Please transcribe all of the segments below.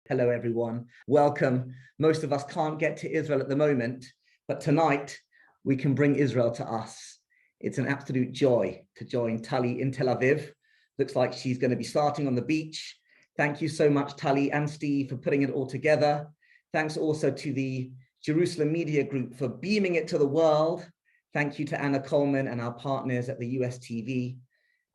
Hello, everyone. Welcome. Most of us can't get to Israel at the moment, but tonight we can bring Israel to us. It's an absolute joy to join Tali in Tel Aviv. Looks like she's going to be starting on the beach. Thank you so much, Tali and Steve, for putting it all together. Thanks also to the Jerusalem Media Group for beaming it to the world. Thank you to Anna Coleman and our partners at the US TV.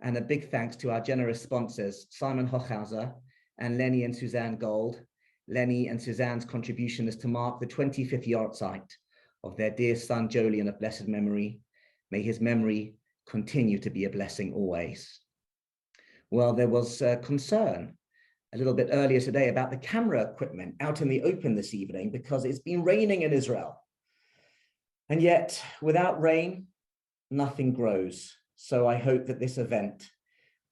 And a big thanks to our generous sponsors, Simon Hochhauser and Lenny and Suzanne Gold. Lenny and Suzanne's contribution is to mark the 25th yahrzeit of their dear son, Jolyon, of blessed memory. May his memory continue to be a blessing always. Well, there was concern a little bit earlier today about the camera equipment out in the open this evening because it's been raining in Israel. And yet, without rain, nothing grows. So I hope that this event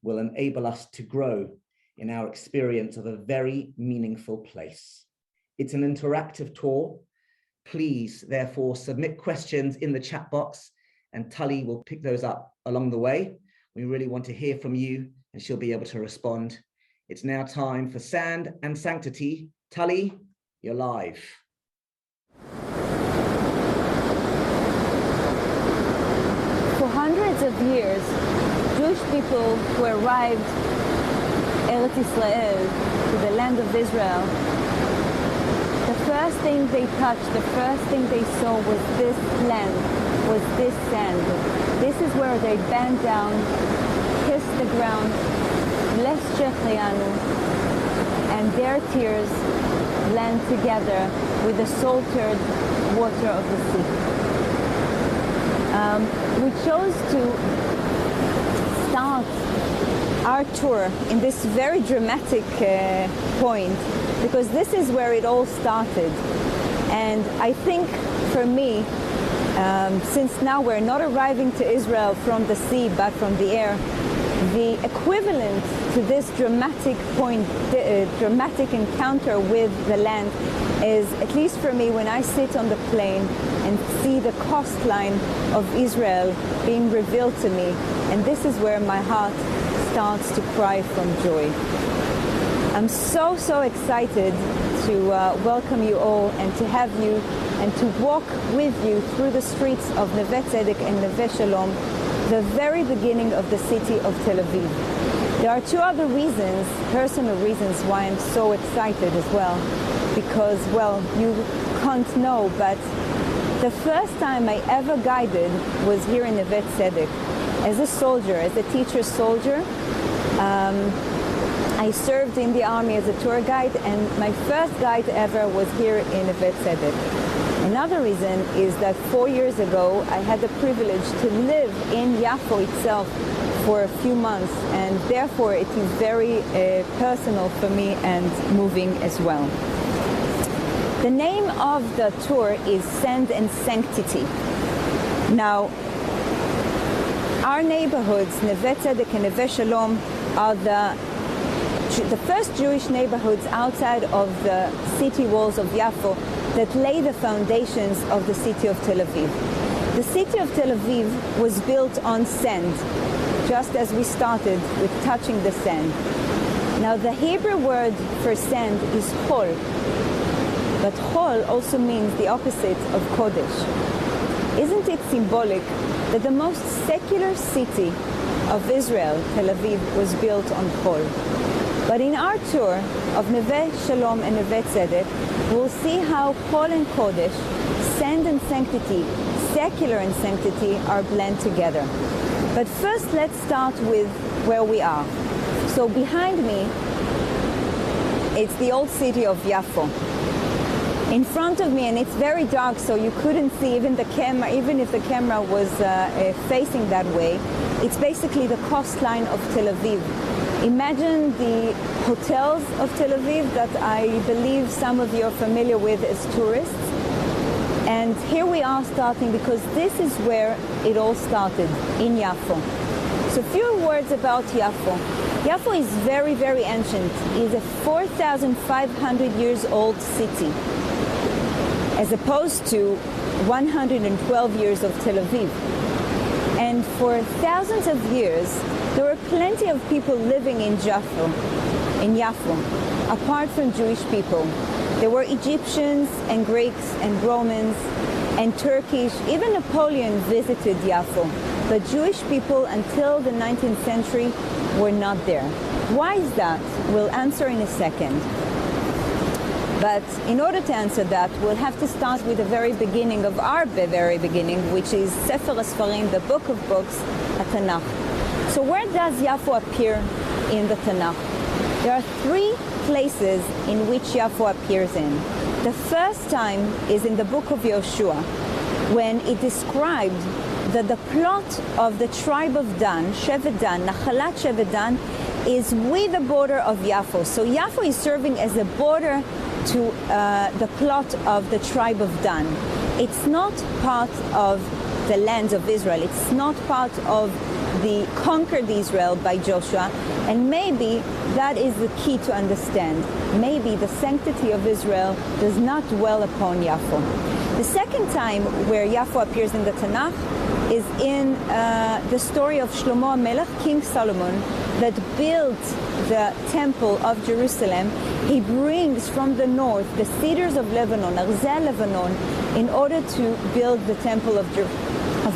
will enable us to grow in our experience of a very meaningful place. It's an interactive tour. Please, therefore, submit questions in the chat box and Tali will pick those up along the way. We really want to hear from you and she'll be able to respond. It's now time for Sand and Sanctity. Tali, you're live. For hundreds of years, Jewish people who arrived Eretz Israel, to the land of Israel, the first thing they touched, the first thing they saw was this land, was this sand. This is where they bent down, kissed the ground, blessed Shechianu, and their tears blend together with the salted water of the sea. We chose to start our tour in this very dramatic point because this is where it all started. And I think for me, since now we're not arriving to Israel from the sea but from the air, the equivalent to this dramatic point, dramatic encounter with the land is, at least for me, when I sit on the plane and see the coastline of Israel being revealed to me, and this is where my heart starts to cry from joy. I'm so excited to welcome you all and to have you and to walk with you through the streets of Neve Tzedek and Neve Shalom, the very beginning of the city of Tel Aviv. There are two other reasons, personal reasons, why I'm so excited as well. Because, well, you can't know, but the first time I ever guided was here in Neve Tzedek. As a soldier, as a teacher soldier, I served in the army as a tour guide, and my first guide ever was here in Neve Tzedek. Another reason is that 4 years ago, I had the privilege to live in Yafo itself for a few months, and therefore it is very personal for me and moving as well. The name of the tour is Sand and Sanctity. Now, our neighborhoods, Neve Tzedek and Neve Shalom, are the first Jewish neighborhoods outside of the city walls of Yafo that lay the foundations of the city of Tel Aviv. The city of Tel Aviv was built on sand, just as we started with touching the sand. Now, the Hebrew word for sand is chol, but chol also means the opposite of kodesh. Isn't it symbolic that the most secular city of Israel, Tel Aviv, was built on chol? But in our tour of Neve Shalom and Neve Tzedek, we'll see how chol and kodesh, sand and sanctity, secular and sanctity are blended together. But first, let's start with where we are. So behind me, it's the old city of Yafo. In front of me, and it's very dark, so you couldn't see even the camera, even if the camera was facing that way, it's basically the coastline of Tel Aviv. Imagine the hotels of Tel Aviv that I believe some of you are familiar with as tourists. And here we are starting because this is where it all started, in Yafo. So a few words about Yafo. Yafo is very ancient. It's a 4,500 years old city, as opposed to 112 years of Tel Aviv. And for thousands of years, there were plenty of people living in Yafo. apart from Jewish people. There were Egyptians and Greeks and Romans and Turkish. Even Napoleon visited Yafo. But Jewish people until the 19th century were not there. Why is that? We'll answer in a second. But in order to answer that, we'll have to start with the very beginning of our very beginning, which is Sefer HaSfarim, the book of books, Tanakh. So where does Yafo appear in the Tanakh? There are three places in which Yafo appears in. The first time is in the book of Yoshua, when it described that the plot of the tribe of Dan, Shevet Dan, Nachalat Shevet Dan, is with the border of Yafo. So Yafo is serving as a border to the plot of the tribe of Dan. It's not part of the land of Israel. It's not part of the conquered Israel by Joshua. And maybe that is the key to understand. Maybe the sanctity of Israel does not dwell upon Yafo. The second time where Yafo appears in the Tanakh is in the story of Shlomo HaMelech, King Solomon, that built the temple of Jerusalem. He brings from the north the cedars of Lebanon, Arzeh Lebanon, in order to build the temple of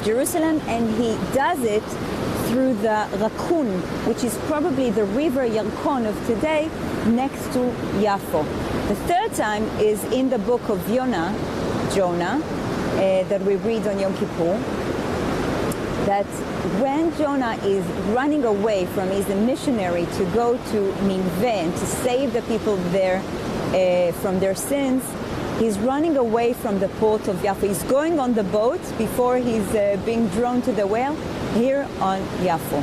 Jerusalem, and he does it through the Rakun, which is probably the river Yarkon of today, next to Yafo. The third time is in the book of Jonah, that we read on Yom Kippur, that when Jonah is running away from his missionary to go to Nineveh and to save the people there from their sins, he's running away from the port of Yafo. He's going on the boat before he's being drawn to the whale here on Yafo.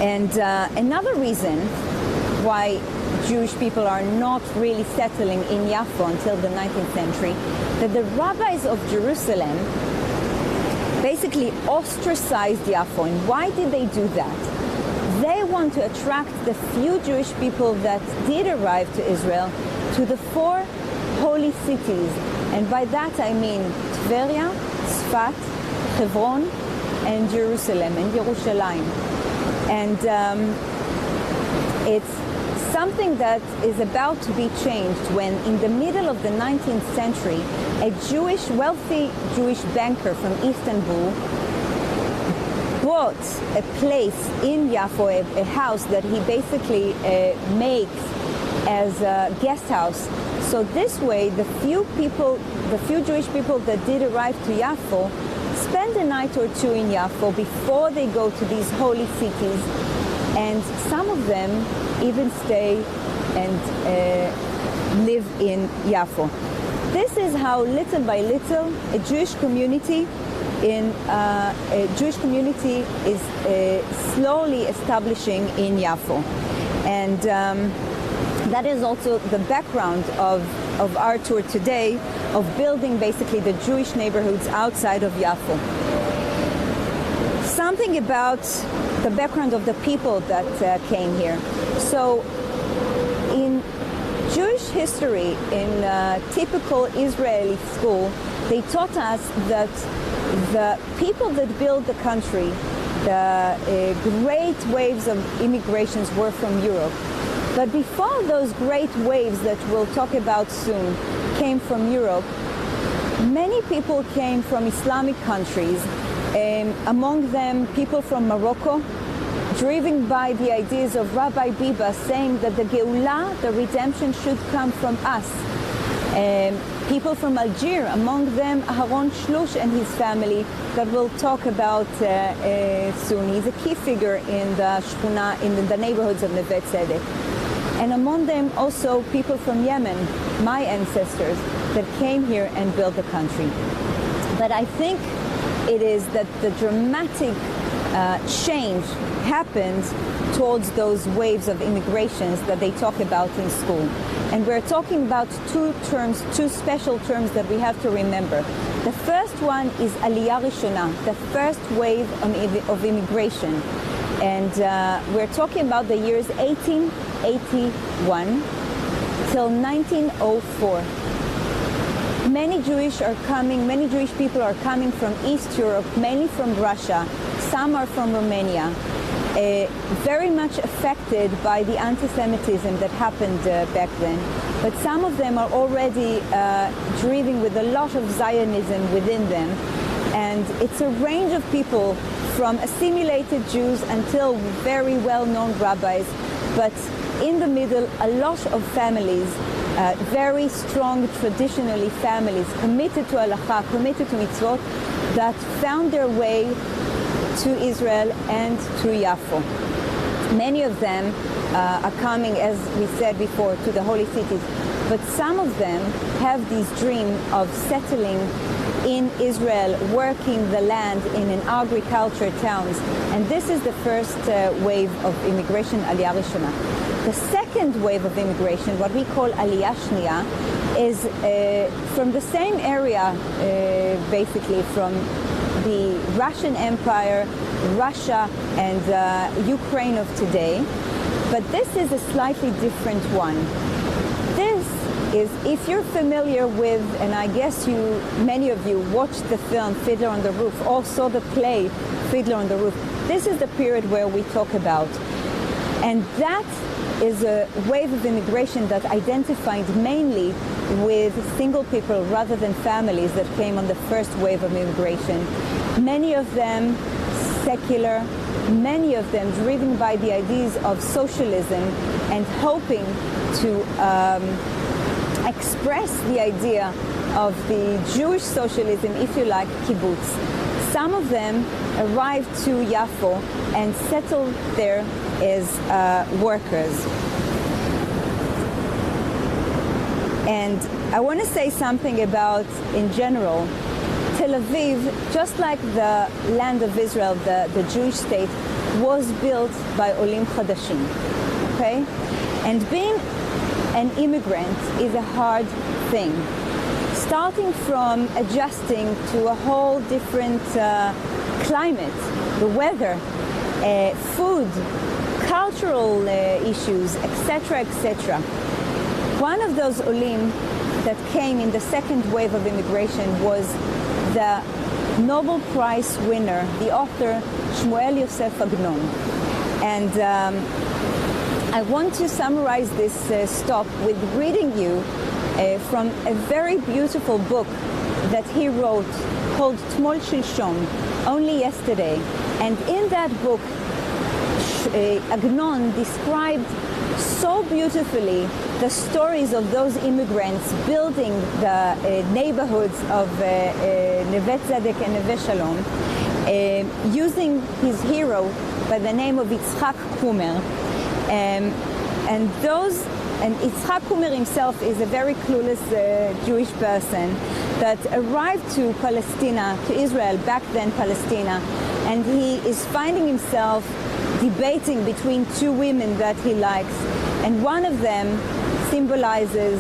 And another reason why Jewish people are not really settling in Yafo until the 19th century, that the rabbis of Jerusalem basically ostracized Yafo. And why did they do that? They want to attract the few Jewish people that did arrive to Israel to the four holy cities. And by that I mean Tveria, Sfat, Hebron, and Jerusalem, and Yerushalayim. And it's something that is about to be changed when in the middle of the 19th century, a wealthy Jewish banker from Istanbul bought a place in Yafo, a house that he basically makes as a guest house. So this way, the few Jewish people that did arrive to Yafo spend a night or two in Yafo before they go to these holy cities, and some of them even stay and live in Yafo. This is how little by little a Jewish community is slowly establishing in Yafo, and that is also the background of our tour today, of building basically the Jewish neighborhoods outside of Yafo. Something about the background of the people that came here. So in Jewish history, in typical Israeli school, they taught us that the people that built the country, the great waves of immigrations were from Europe. But before those great waves that we'll talk about soon came from Europe, many people came from Islamic countries, among them people from Morocco, driven by the ideas of Rabbi Biba, saying that the Geulah, the redemption, should come from us. People from Algiers, among them Aharon Shlush and his family, that we'll talk about soon. He's a key figure in the Shkuna, in the neighborhoods of Neve Tzedek. And among them also people from Yemen, my ancestors, that came here and built the country. But I think it is that the dramatic change happened towards those waves of immigrations that they talk about in school. And we're talking about two special terms that we have to remember. The first one is Aliyah Rishona, the first wave of immigration. And we're talking about the years 1881 till 1904. Many Jewish people are coming from East Europe, mainly from Russia. Some are from Romania. very much affected by the anti-Semitism that happened back then. But some of them are already driven with a lot of Zionism within them. And it's a range of people, from assimilated Jews until very well-known rabbis, but in the middle, a lot of families, very strong traditionally families, committed to halakha, committed to mitzvot, that found their way to Israel and to Yafo. Many of them are coming, as we said before, to the holy cities, but some of them have this dream of settling in Israel, working the land in an agriculture towns, and this is the first wave of immigration, Aliyah Rishona. The second wave of immigration, what we call Aliyah Shniya, is from the same area, basically from the Russian Empire, Russia, and Ukraine of today, but this is a slightly different one. This is, if you're familiar with, and I guess many of you watched the film Fiddler on the Roof, or saw the play Fiddler on the Roof, this is the period where we talk about. And that is a wave of immigration that identified mainly with single people rather than families that came on the first wave of immigration. Many of them secular, many of them driven by the ideas of socialism and hoping to express the idea of the Jewish socialism, if you like, kibbutz. Some of them arrived to Yafo and settled there as workers. And I want to say something about, in general, Tel Aviv, just like the land of Israel, the Jewish state, was built by Olim Chadashim, okay? And being an immigrant is a hard thing. Starting from adjusting to a whole different climate, the weather, food, cultural issues, etc., etc. One of those Olim that came in the second wave of immigration was the Nobel Prize winner, the author Shmuel Yosef Agnon. And I want to summarize this stop with reading you from a very beautiful book that he wrote called Tmol Shilshom, Only Yesterday. And in that book, Agnon described so beautifully the stories of those immigrants building the neighborhoods of Neve Tzedek and Neve Shalom, using his hero by the name of Yitzhak Kumer. And Yitzhak Kumer himself is a very clueless Jewish person that arrived to Palestine, to Israel, back then Palestine, and he is finding himself debating between two women that he likes, and one of them symbolizes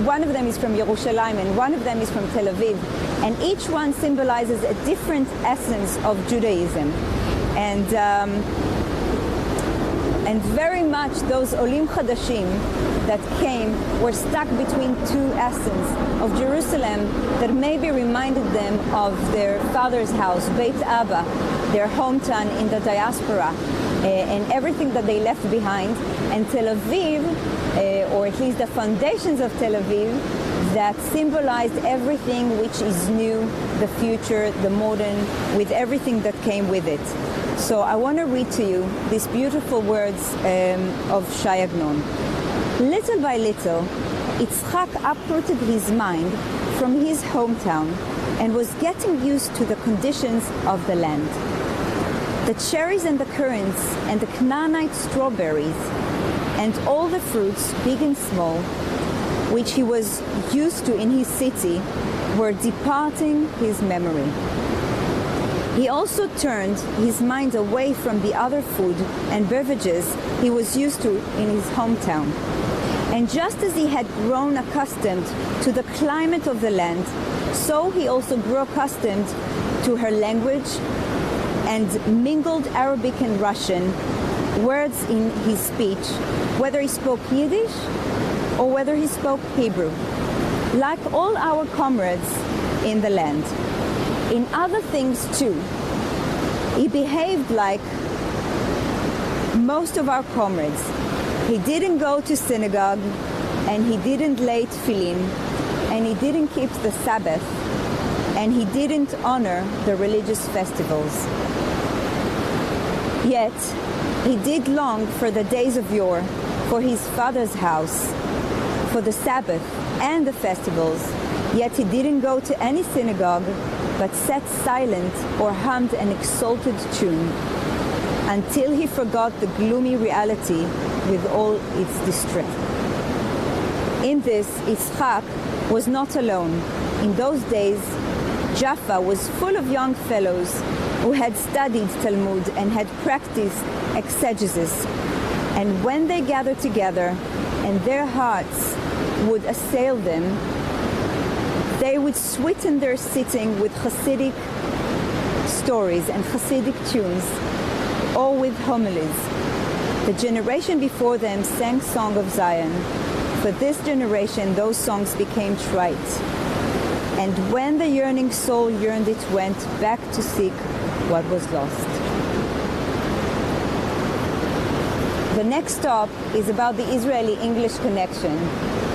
one of them is from Yerushalayim and one of them is from Tel Aviv, and each one symbolizes a different essence of Judaism. And very much those Olim Chadashim that came were stuck between two essence of Jerusalem that maybe reminded them of their father's house, Beit Abba, their hometown in the diaspora, and everything that they left behind, and Tel Aviv, or at least the foundations of Tel Aviv, that symbolized everything which is new, the future, the modern, with everything that came with it. So I want to read to you these beautiful words of Shai Agnon. Little by little, Yitzhak uprooted his mind from his hometown and was getting used to the conditions of the land. The cherries and the currants and the Canaanite strawberries and all the fruits, big and small, which he was used to in his city, were departing his memory. He also turned his mind away from the other food and beverages he was used to in his hometown. And just as he had grown accustomed to the climate of the land, so he also grew accustomed to her language and mingled Arabic and Russian words in his speech, whether he spoke Yiddish or whether he spoke Hebrew, like all our comrades in the land. In other things too, He behaved like most of our comrades. He didn't go to synagogue, and he didn't lay tefillin, and he didn't keep the Sabbath, and he didn't honor the religious festivals. Yet, he did long for the days of yore, for his father's house, for the Sabbath and the festivals. Yet he didn't go to any synagogue, but sat silent or hummed an exalted tune, until he forgot the gloomy reality with all its distress. In this, Yitzchak was not alone. In those days, Jaffa was full of young fellows who had studied Talmud and had practiced exegesis. And when they gathered together and their hearts would assail them, they would sweeten their sitting with Hasidic stories and Hasidic tunes, or with homilies. The generation before them sang Song of Zion. For this generation, those songs became trite. And when the yearning soul yearned, it went back to seek what was lost. The next stop is about the Israeli-English connection.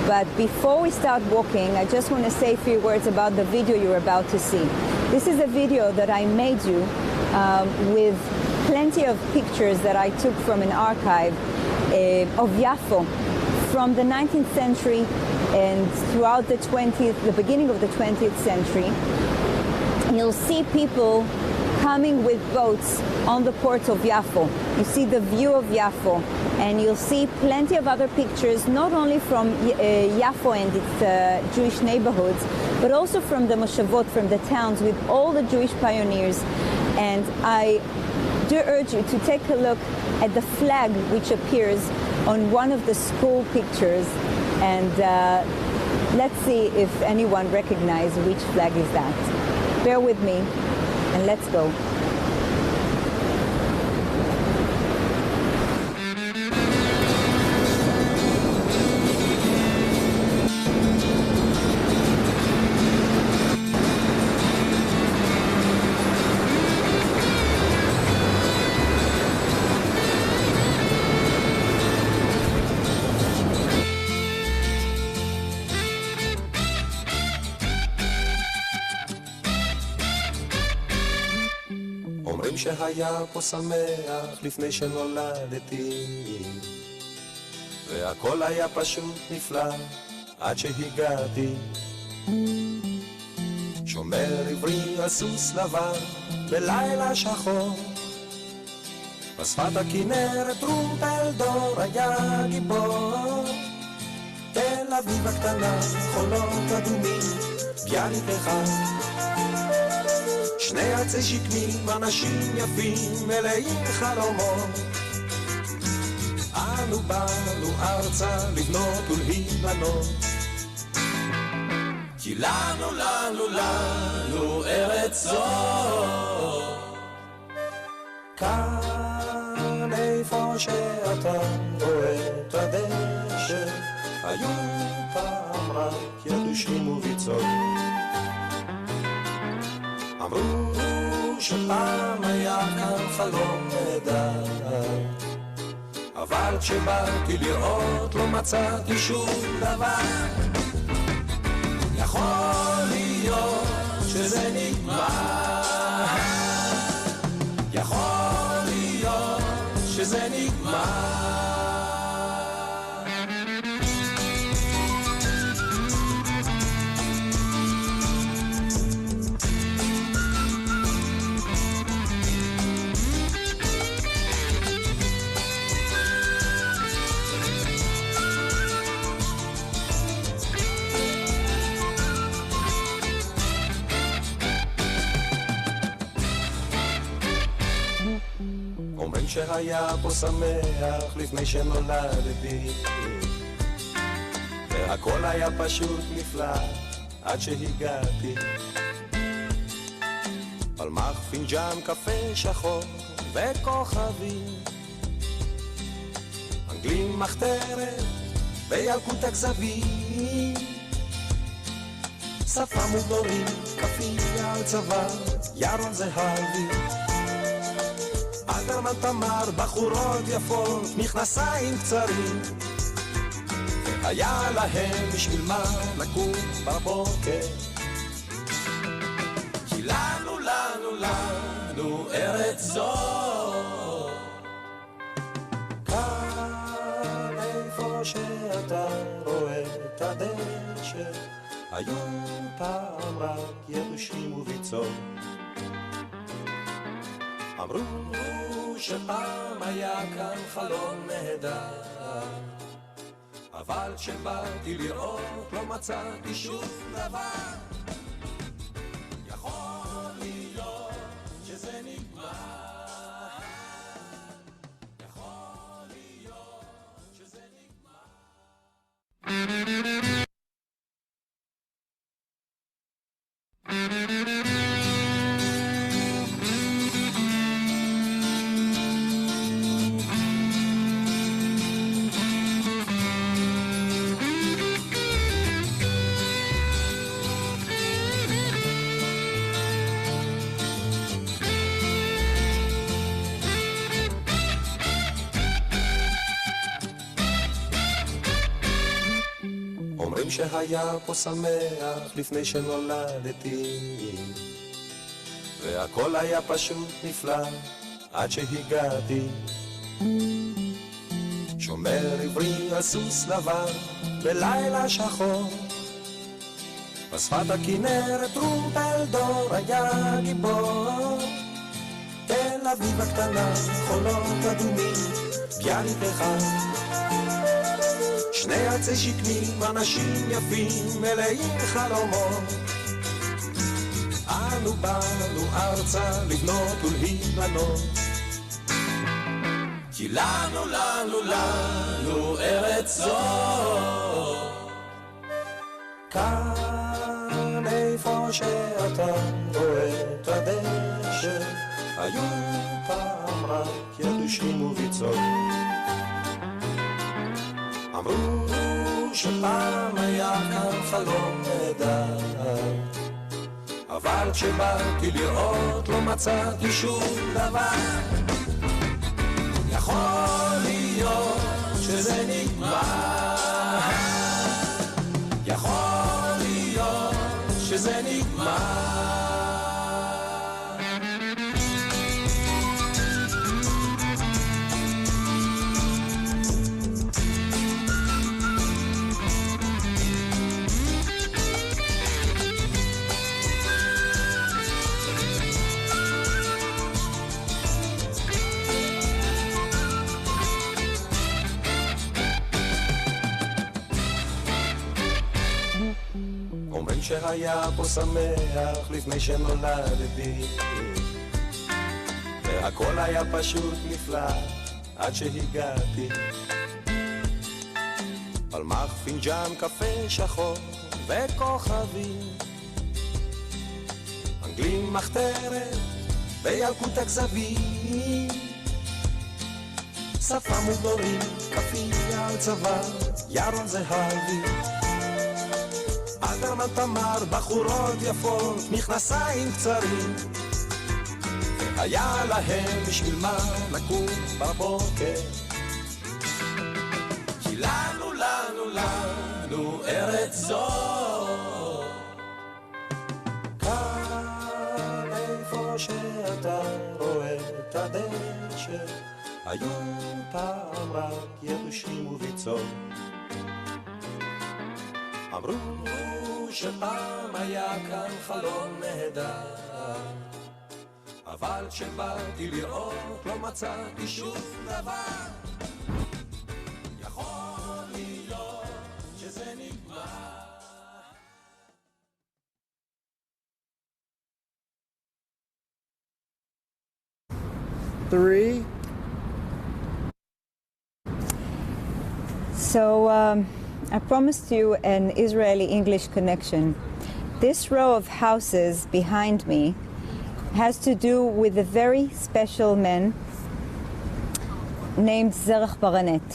But before we start walking, I just want to say a few words about the video you're about to see. This is a video that I made you with plenty of pictures that I took from an archive of Yafo from the 19th century and throughout the beginning of the 20th century. And you'll see people coming with boats on the port of Yafo. You see the view of Yafo, and you'll see plenty of other pictures, not only from Yafo and its Jewish neighborhoods, but also from the Moshavot, from the towns, with all the Jewish pioneers. And I do urge you to take a look at the flag which appears on one of the school pictures, and let's see if anyone recognizes which flag is that. Bear with me, and let's go. שהיה פה שמח לפני שנולדתי, והכל היה פשוט נפלא עד שהגעתי. שומר עברי על סוס לבן בלילה שחור, בשפת הכנרת טרומפלדור היה גיבור. תל אביב הקטנה, חולות אדומים, ביאליק אחד, שני עצי שקמים, אנשים יפים, מלאים חלומות. אנו באנו ארצה לבנות ולהיבנות, כי לנו, לנו, לנו ארץ זו. כאן איפה שאתה רואה את הדשא, היו פעם רק יתושים וביצות. אמרו שפעם היה כאן חלום נהדר, אבל כשבאתי לראות לא מצאתי שום דבר. יכול להיות שזה נגמר, יכול להיות שזה נגמר. שהיה פה שמח לפני שנולדתי, והכל היה פשוט נפלא עד שהגעתי. פלמח, פינג'אן, קפה שחור וכוכבים, אנגלים, מחתרת וילקוט הכזבים, שפם ודורים, כפייה על צבא, ירון זהבי, אדרמן תמר, בחורות יפות, מכנסיים קצרים. היה להם בשביל מה לקום בבוקר. כי לנו ארץ זו. כאן איפה שאתה רואה את הדשא, היו פעם רק יבשים וביצות. אמרו שפעם היה כאן חלום נהדר, אבל כשבאתי לראות לא מצאתי שום דבר. יכול להיות שזה נגמר, יכול להיות שזה נגמר. אומרים שהיה פה שמח לפני שנולדתי, והכל היה פשוט נפלא עד שהגעתי. שומר עברי על סוס לבן בלילה שחור, בשפת הכנרת טרומפלדור היה גיבור. תל אביב הקטנה, חולות אדומים, ביאליק אחד, שני עצי שקמים, אנשים יפים, מלאים חלומות. אנו באנו ארצה לבנות ולהיבנות, כי לנו ארץ זו. כאן איפה שאתה רואה את הדשא, היו פעם רק יבשים וביצות. אמרו שפעם היה כאן חלום נהדר, אבל כשבאתי לראות לא מצאתי שום דבר. יכול להיות שזה נגמר, יכול להיות שזה נגמר. שהיה פה שמח לפני שנולדתי, והכל היה פשוט נפלא עד שהגעתי. פלמח, פינג'אן, קפה שחור וכוכבים, אנגלים, מחתרת וילקוט הכזבים, שפם וגדולים, כפייה על צוואר, ירון זהבי. אדרמן תמר, בחורות יפות, מכנסיים קצרים, היה להם בשביל מה לקום בבוקר. כי לנו ארץ זו. כאן איפה שאתה רואה את הדשא, היו פעם רק יבשים וביצות. אמרו שפעם היה כאן חלום נהדר, אבל כשבאתי לראות לא מצאתי שום דבר. יכול להיות שזה נגמר. Three. So I promised you an Israeli-English connection. This row of houses behind me has to do with a very special man named Zerach Baranet.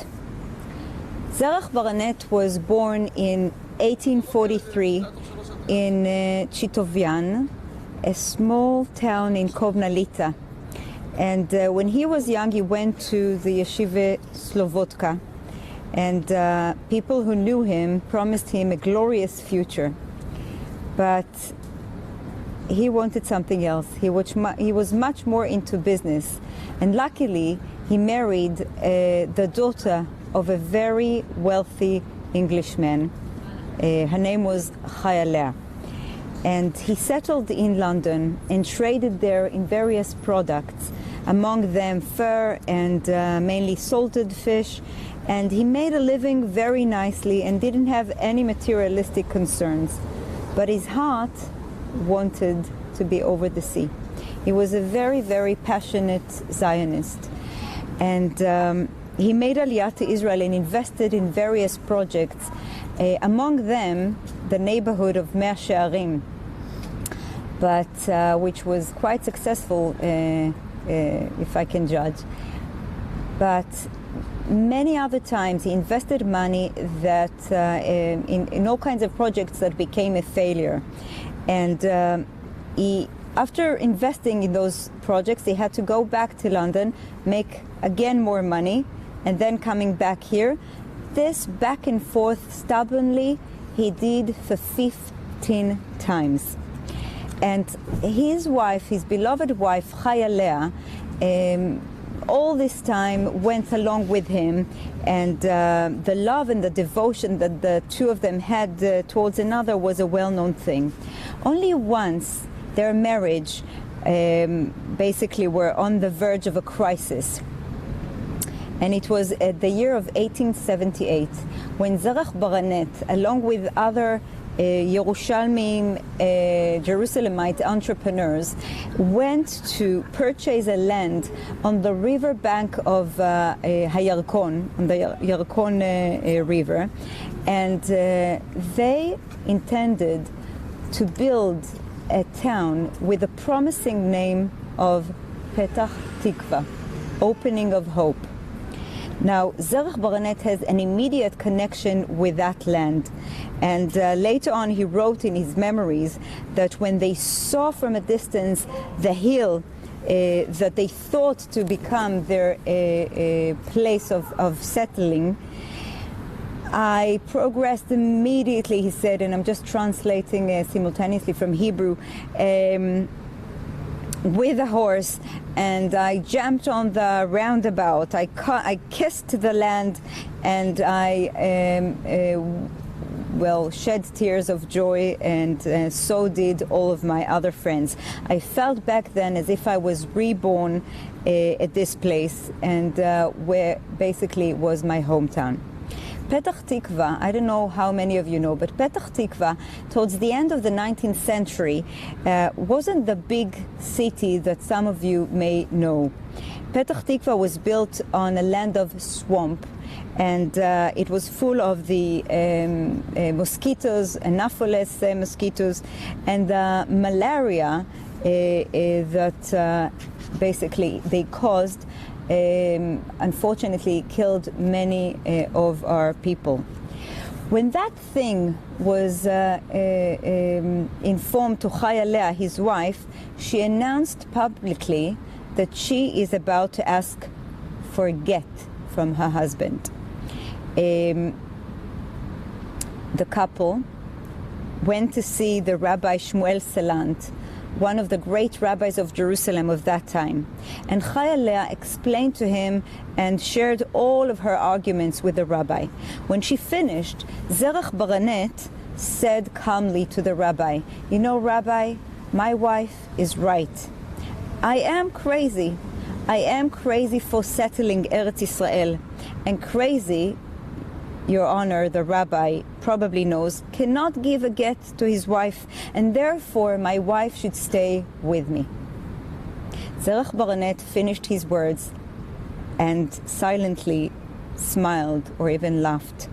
Zerach Baranet was born in 1843 in Chitovian, a small town in Kovnalita. And when he was young, he went to the yeshiva Slovodka. And people who knew him promised him a glorious future. But he wanted something else. He was much more into business. And luckily, he married the daughter of a very wealthy Englishman. Her name was Chaya Leah. And he settled in London and traded there in various products, among them fur and mainly salted fish. And he made a living very nicely and didn't have any materialistic concerns. But his heart wanted to be over the sea. He was a very, very passionate Zionist. And he made Aliyah to Israel and invested in various projects, among them the neighborhood of Mea Shearim, but which was quite successful, if I can judge. But many other times he invested money that in all kinds of projects that became a failure. And after investing in those projects, he had to go back to London, make again more money, and then coming back here. This back and forth stubbornly he did for 15 times. And his wife, his beloved wife, Chaya Leah, all this time went along with him, and the love and the devotion that the two of them had towards another was a well-known thing. Only once their marriage basically were on the verge of a crisis. And it was at the year of 1878 when Zerach Baranet, along with other Yerushalmim, Jerusalemite entrepreneurs, went to purchase a land on the river bank of Hayarkon, on the Yarkon River, and they intended to build a town with the promising name of Petach Tikva, opening of hope. Now, Zerach Baranet has an immediate connection with that land. And later on he wrote in his memories that when they saw from a distance the hill that they thought to become their place of settling, I progressed immediately, he said, and I'm just translating simultaneously from Hebrew, with a horse, and I jumped on the roundabout. I kissed the land, and I shed tears of joy, and so did all of my other friends. I felt back then as if I was reborn at this place, and where basically was my hometown. Petach Tikva, I don't know how many of you know, but Petach Tikva, towards the end of the 19th century, wasn't the big city that some of you may know. Petach Tikva was built on a land of swamp, and it was full of the mosquitoes, Anopheles mosquitoes, and the malaria that basically they caused. Unfortunately killed many of our people. When that thing was informed to Chaya Leah, his wife, she announced publicly that she is about to ask for get from her husband. The couple went to see the Rabbi Shmuel Salant, one of the great rabbis of Jerusalem of that time. And Chaya Leah explained to him and shared all of her arguments with the rabbi. When she finished, Zerach Baranet said calmly to the rabbi, "You know, Rabbi, my wife is right. I am crazy. I am crazy for settling Eretz Israel, and crazy, Your Honor, the rabbi probably knows, cannot give a get to his wife, and therefore my wife should stay with me." Zerach Baranet finished his words and silently smiled or even laughed.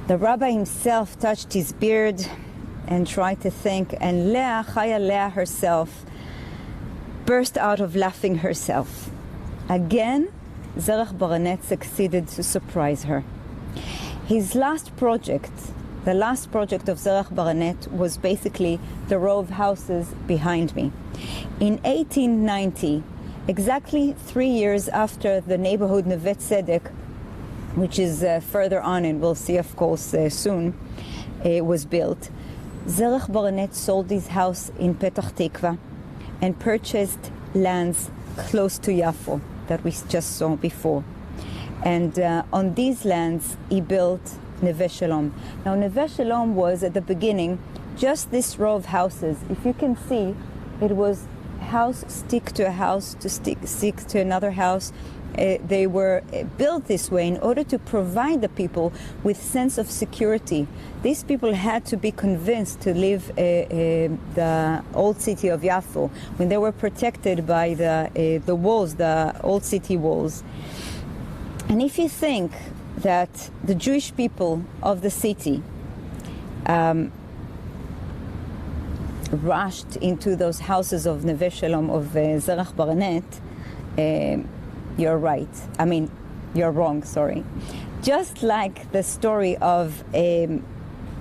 The rabbi himself touched his beard and tried to think, and Leah, Chaya Leah herself, burst out of laughing herself. Again, Zerach Baranet succeeded to surprise her. His last project, the last project of Zerach Baranet, was basically the row of houses behind me. In 1890, exactly 3 years after the neighborhood Neve Tzedek, which is further on, and we'll see, of course, soon, was built, Zerach Baranet sold his house in Petach Tikva and purchased lands close to Yafo that we just saw before. And on these lands, he built Neve Shalom. Now, Neve Shalom was, at the beginning, just this row of houses. If you can see, it was house stick to a house to stick to another house. They were built this way in order to provide the people with sense of security. These people had to be convinced to leave the old city of Yafo when they were protected by the walls, the old city walls. And if you think that the Jewish people of the city rushed into those houses of Neve Shalom, of Zerach Baranet, you're right. I mean, you're wrong, sorry. Just like the story of the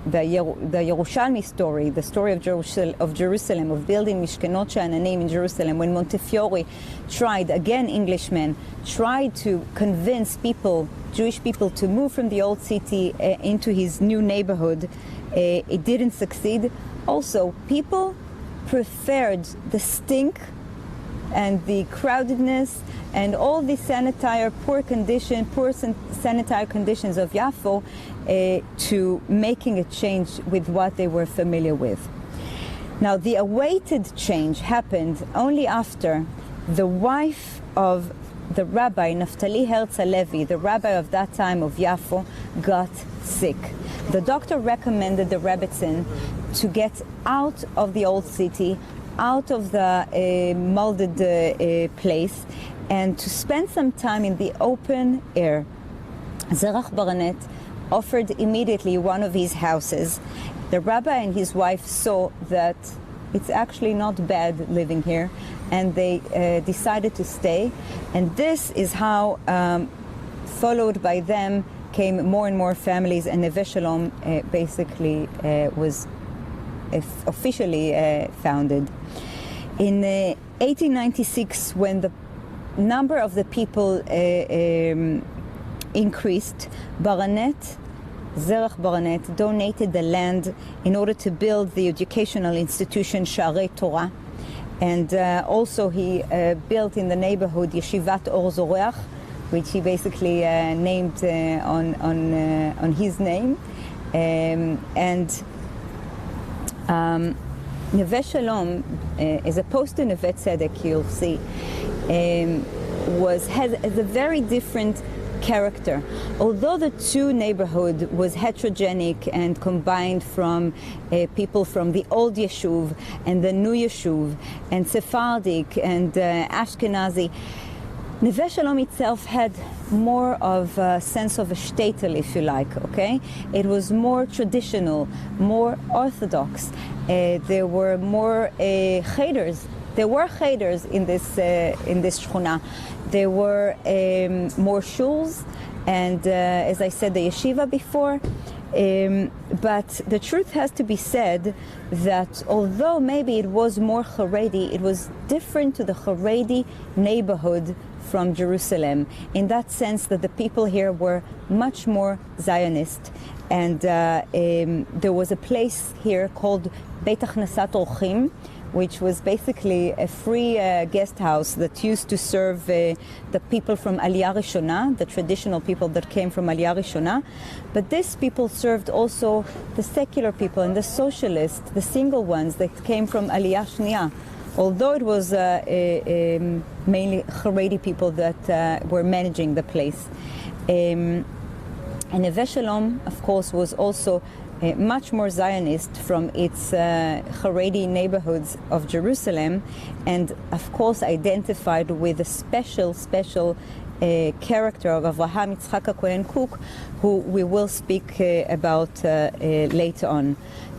Yerushalmi story, the story of Jerusalem, of building Mishkenot Sha'ananim in Jerusalem, when Montefiore tried, again Englishmen, tried to convince people, Jewish people, to move from the old city into his new neighborhood, it didn't succeed. Also, people preferred the stink and the crowdedness and all the poor sanitary conditions of Yafo to making a change with what they were familiar with. Now, the awaited change happened only after the wife of the rabbi, Naftali Herz Halevi, the rabbi of that time of Yafo, got sick. The doctor recommended the Rebbetzin to get out of the old city, out of the molded place, and to spend some time in the open air. Zerach Baranet offered immediately one of his houses. The rabbi and his wife saw that it's actually not bad living here, and they decided to stay. And this is how, followed by them, came more and more families, and Neve Shalom basically was officially founded. In 1896, when the number of the people increased, Zerach Baranet donated the land in order to build the educational institution Sha'arei Torah, and also he built in the neighborhood Yeshivat Or Zoreach, which he basically named on his name, and Neve Shalom, as opposed to Neve Tzedek, you'll see, has a very different character. Although the two neighborhood was heterogenic and combined from people from the old Yeshuv and the new Yeshuv and Sephardic and Ashkenazi, Neve Shalom itself had more of a sense of a shtetl, if you like, okay? It was more traditional, more orthodox. There were more cheder. There were cheder in this shchuna. There were more shuls, and as I said, the yeshiva before. But the truth has to be said that although maybe it was more Haredi, it was different to the Haredi neighborhood from Jerusalem, in that sense that the people here were much more Zionist. And there was a place here called Beit Achnasat Orchim, which was basically a free guest house that used to serve the people from Aliyah Rishona, the traditional people that came from Aliyah Rishona. But these people served also the secular people and the socialists, the single ones that came from Aliyah Shniya. Although it was mainly Haredi people that were managing the place. And Neve Shalom, of course, was also much more Zionist from its Haredi neighborhoods of Jerusalem, and of course identified with a special character of Avraham Yitzchak Cohen Cook, who we will speak about later on.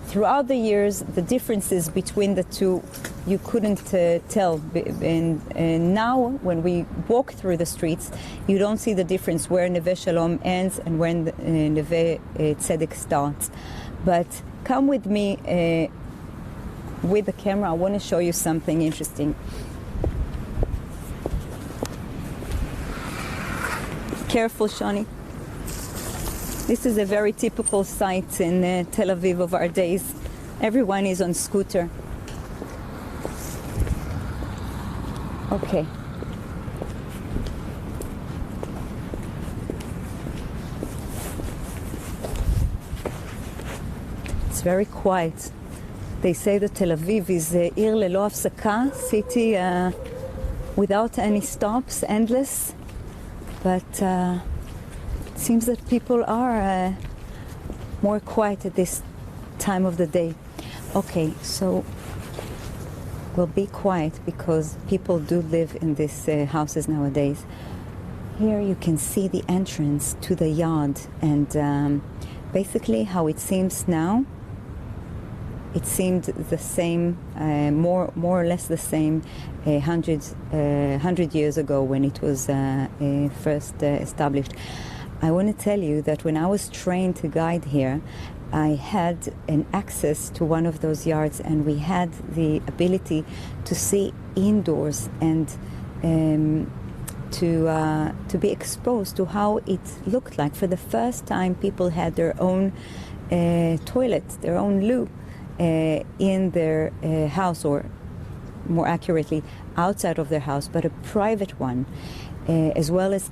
Throughout the years, the differences between the two, you couldn't tell. And now, when we walk through the streets, you don't see the difference where Neve Shalom ends and where Neve Tzedek starts. But come with me with the camera. I want to show you something interesting. Careful, Shani. This is a very typical sight in Tel Aviv of our days. Everyone is on scooter. Okay. It's very quiet. They say that Tel Aviv is עיר ללא הפסקה, city without any stops, endless. But it seems that people are more quiet at this time of the day. Okay, so we'll be quiet because people do live in these houses nowadays. Here you can see the entrance to the yard, and basically how it seems now. It seemed the same, more or less the same, 100 years ago when it was first established. I want to tell you that when I was trained to guide here, I had an access to one of those yards, and we had the ability to see indoors and to be exposed to how it looked like. For the first time, people had their own toilet, their own loo. In their house, or more accurately, outside of their house, but a private one, as well as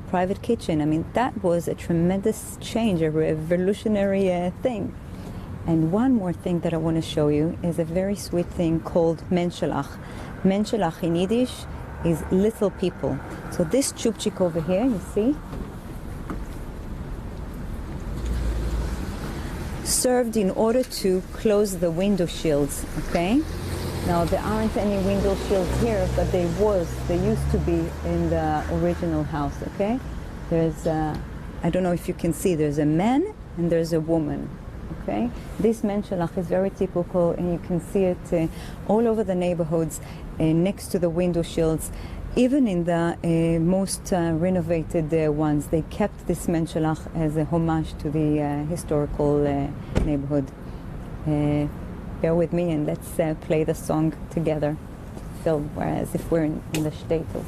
private kitchen. I mean, that was a tremendous change, a revolutionary thing. And one more thing that I want to show you is a very sweet thing called Menshelach. Menshelach in Yiddish is little people. So this chupchik over here, you see, served in order to close the window shields, okay? Now there aren't any window shields here, but they used to be in the original house, okay? There's I don't know if you can see, there's a man and there's a woman, okay? This Menshelach is very typical, and you can see it all over the neighborhoods next to the window shields. Even in the most renovated ones, they kept this Menshelach as a homage to the historical neighborhood. Bear with me and let's play the song together, feel as if we're in the shtetl.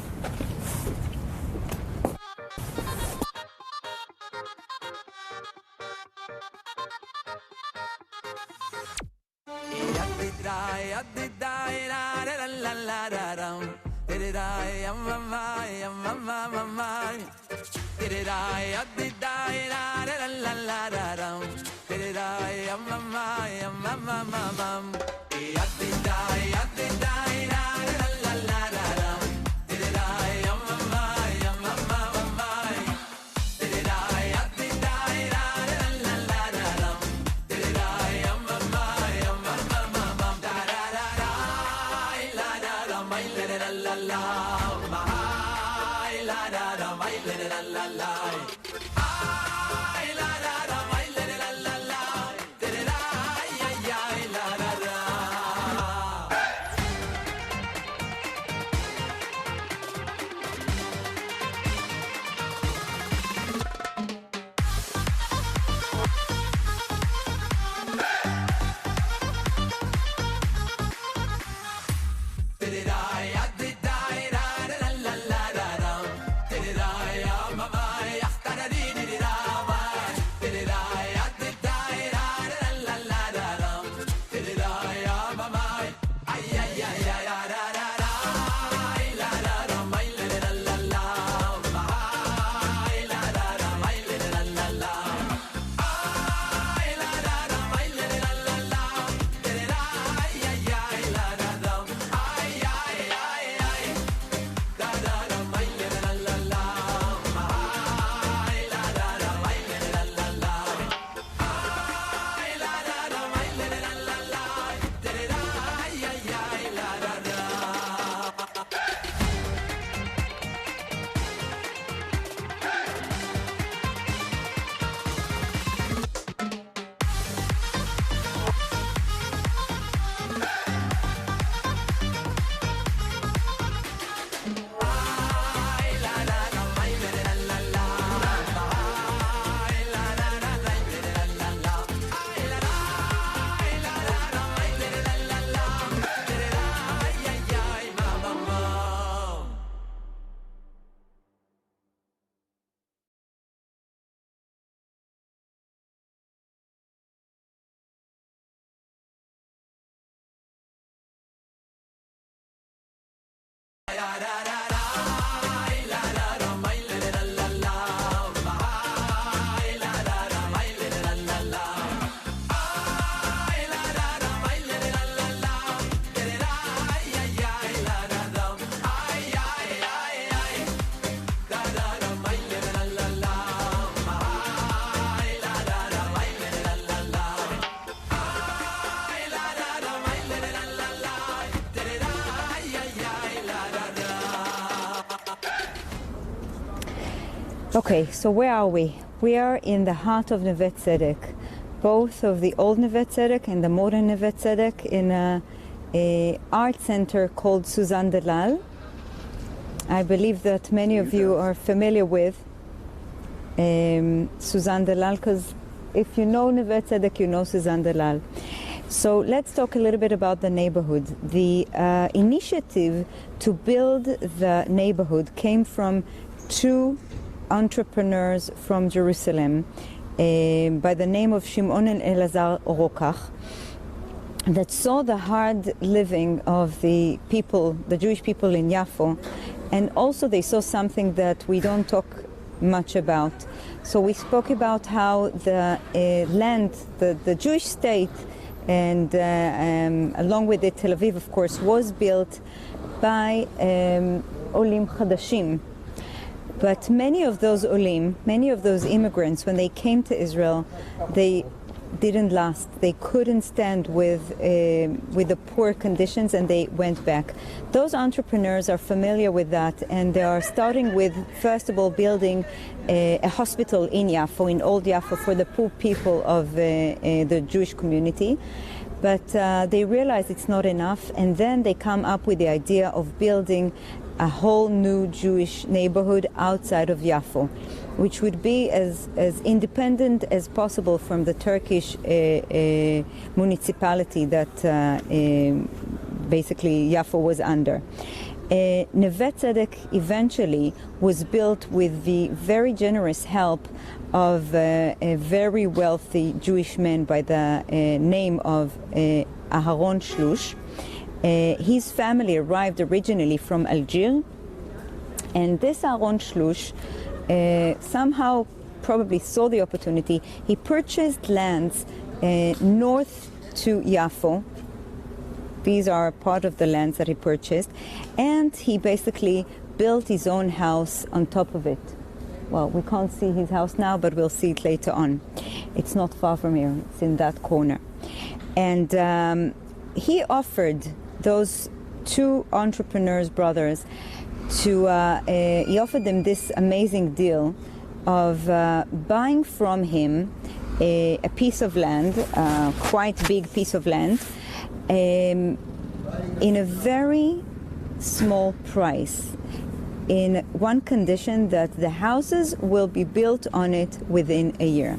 Okay, so where are we? We are in the heart of Neve Tzedek, both of the old Neve Tzedek and the modern Neve Tzedek, in a art center called Suzanne Delal. I believe that many of you are familiar with Suzanne Delal, because if you know Neve Tzedek, you know Suzanne Delal. So let's talk a little bit about the neighborhood. The initiative to build the neighborhood came from two entrepreneurs from Jerusalem by the name of Shimon and Elazar Rokach, that saw the hard living of the people, the Jewish people in Yafo, and also they saw something that we don't talk much about. So we spoke about how the land, the Jewish state, and along with it Tel Aviv, of course, was built by Olim Chadashim. But many of those Olim, many of those immigrants, when they came to Israel, they didn't last. They couldn't stand with the poor conditions, and they went back. Those entrepreneurs are familiar with that, and they are starting with, first of all, building a hospital in Yafo, in Old Yafo, for the poor people of the Jewish community. But they realize it's not enough, and then they come up with the idea of building a whole new Jewish neighborhood outside of Yafo, which would be as independent as possible from the Turkish municipality that basically Yafo was under. Neve Tzedek eventually was built with the very generous help of a very wealthy Jewish man by the name of Aharon Shlush. His family arrived originally from Algiers, and this Aharon Shlush somehow probably saw the opportunity. He purchased lands north to Yafo. These are part of the lands that he purchased, and he basically built his own house on top of it. Well, we can't see his house now, but we'll see it later on. It's not far from here, it's in that corner. And he offered those two entrepreneurs, brothers, he offered them this amazing deal of buying from him a piece of land, quite big piece of land, in a very small price, in one condition, that the houses will be built on it within a year.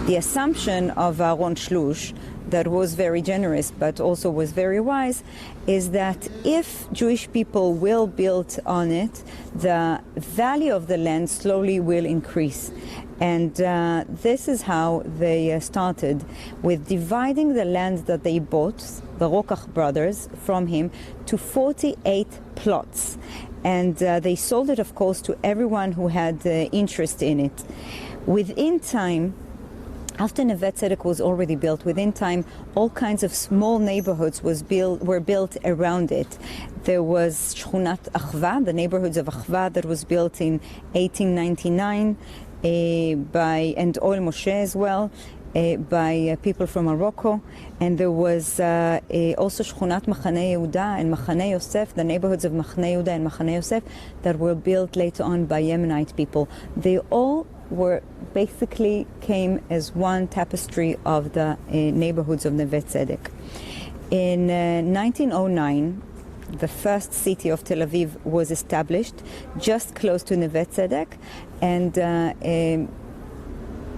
The assumption of Aharon Shlush, that was very generous but also was very wise, is that if Jewish people will build on it, the value of the land slowly will increase. And this is how they started, with dividing the land that they bought, the Rokach brothers, from him, to 48 plots. And they sold it, of course, to everyone who had interest in it. Within time, after Neve Tzedek was already built, within time, all kinds of small neighborhoods were built around it. There was Shchunat Achva, the neighborhoods of Achva, that was built in 1899 and Oel Moshe as well, by people from Morocco. And there was also Shchunat Machane Yehuda and Machane Yosef, the neighborhoods of Machane Yehuda and Machane Yosef, that were built later on by Yemenite people. They all basically came as one tapestry of the neighborhoods of Neve Tzedek. In 1909, the first city of Tel Aviv was established just close to Neve Tzedek, and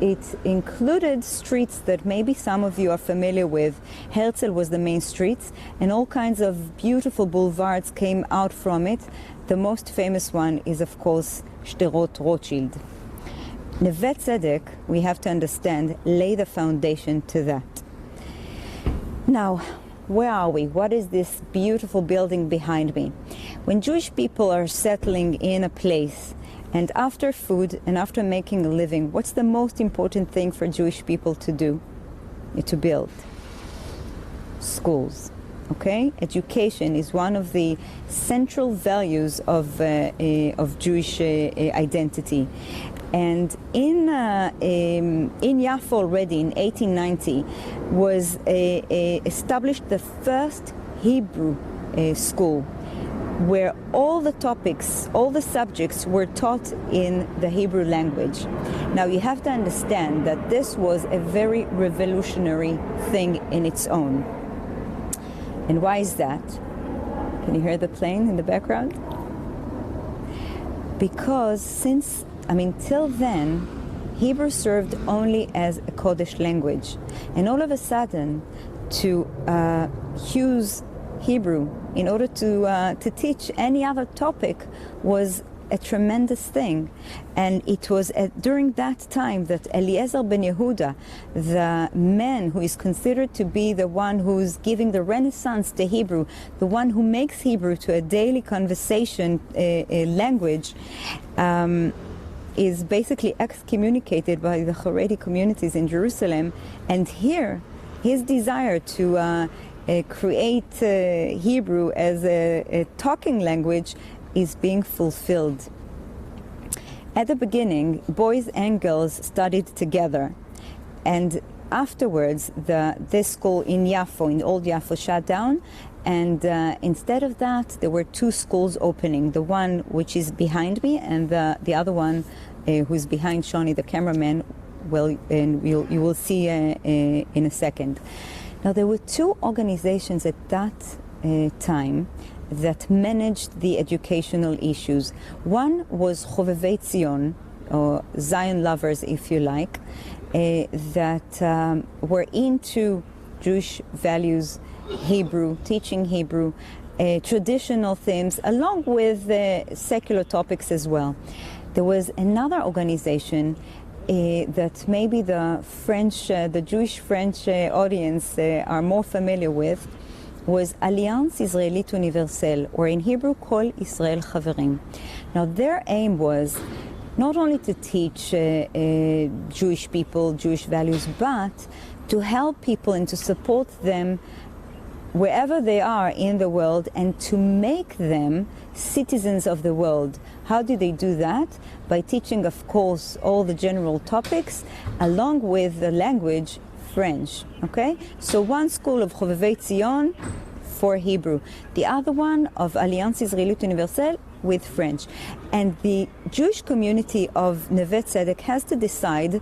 it included streets that maybe some of you are familiar with. Herzl was the main street, and all kinds of beautiful boulevards came out from it. The most famous one is, of course, Shderot Rothschild. Neve Tzedek, we have to understand, lay the foundation to that. Now, where are we? What is this beautiful building behind me? When Jewish people are settling in a place, and after food and after making a living, what's the most important thing for Jewish people to do? To build schools. Okay, education is one of the central values of Jewish identity, and in Yafo already in 1890 was established the first Hebrew school, where all the topics, all the subjects were taught in the Hebrew language. Now you have to understand that this was a very revolutionary thing in its own. And why is that? Can you hear the plane in the background? Because till then, Hebrew served only as a Kodesh language. And all of a sudden, to use Hebrew in order to teach any other topic was a tremendous thing. And it was during that time that Eliezer ben Yehuda, the man who is considered to be the one who's giving the renaissance to Hebrew, the one who makes Hebrew to a daily conversation language, is basically excommunicated by the Haredi communities in Jerusalem. And here, his desire to create Hebrew as a talking language is being fulfilled. At the beginning, boys and girls studied together, and afterwards this school in Yafo, in Old Yafo, shut down, and instead of that there were two schools opening, the one which is behind me and the other one who's behind Shoni, the cameraman, you will see in a second. Now there were two organizations at that time that managed the educational issues. One was Chovevei Zion, or Zion lovers if you like, that were into Jewish values, Hebrew, teaching Hebrew, traditional themes, along with secular topics as well. There was another organization that maybe the Jewish French audience are more familiar with, was Alliance Israélite Universelle, or in Hebrew, Kol Israel Chaverim. Now their aim was not only to teach Jewish people, Jewish values, but to help people and to support them wherever they are in the world and to make them citizens of the world. How do they do that? By teaching, of course, all the general topics, along with the language French, okay? So one school of Chovevei Zion for Hebrew, the other one of Alliance Israélite Universelle with French. And the Jewish community of Neve Tzedek has to decide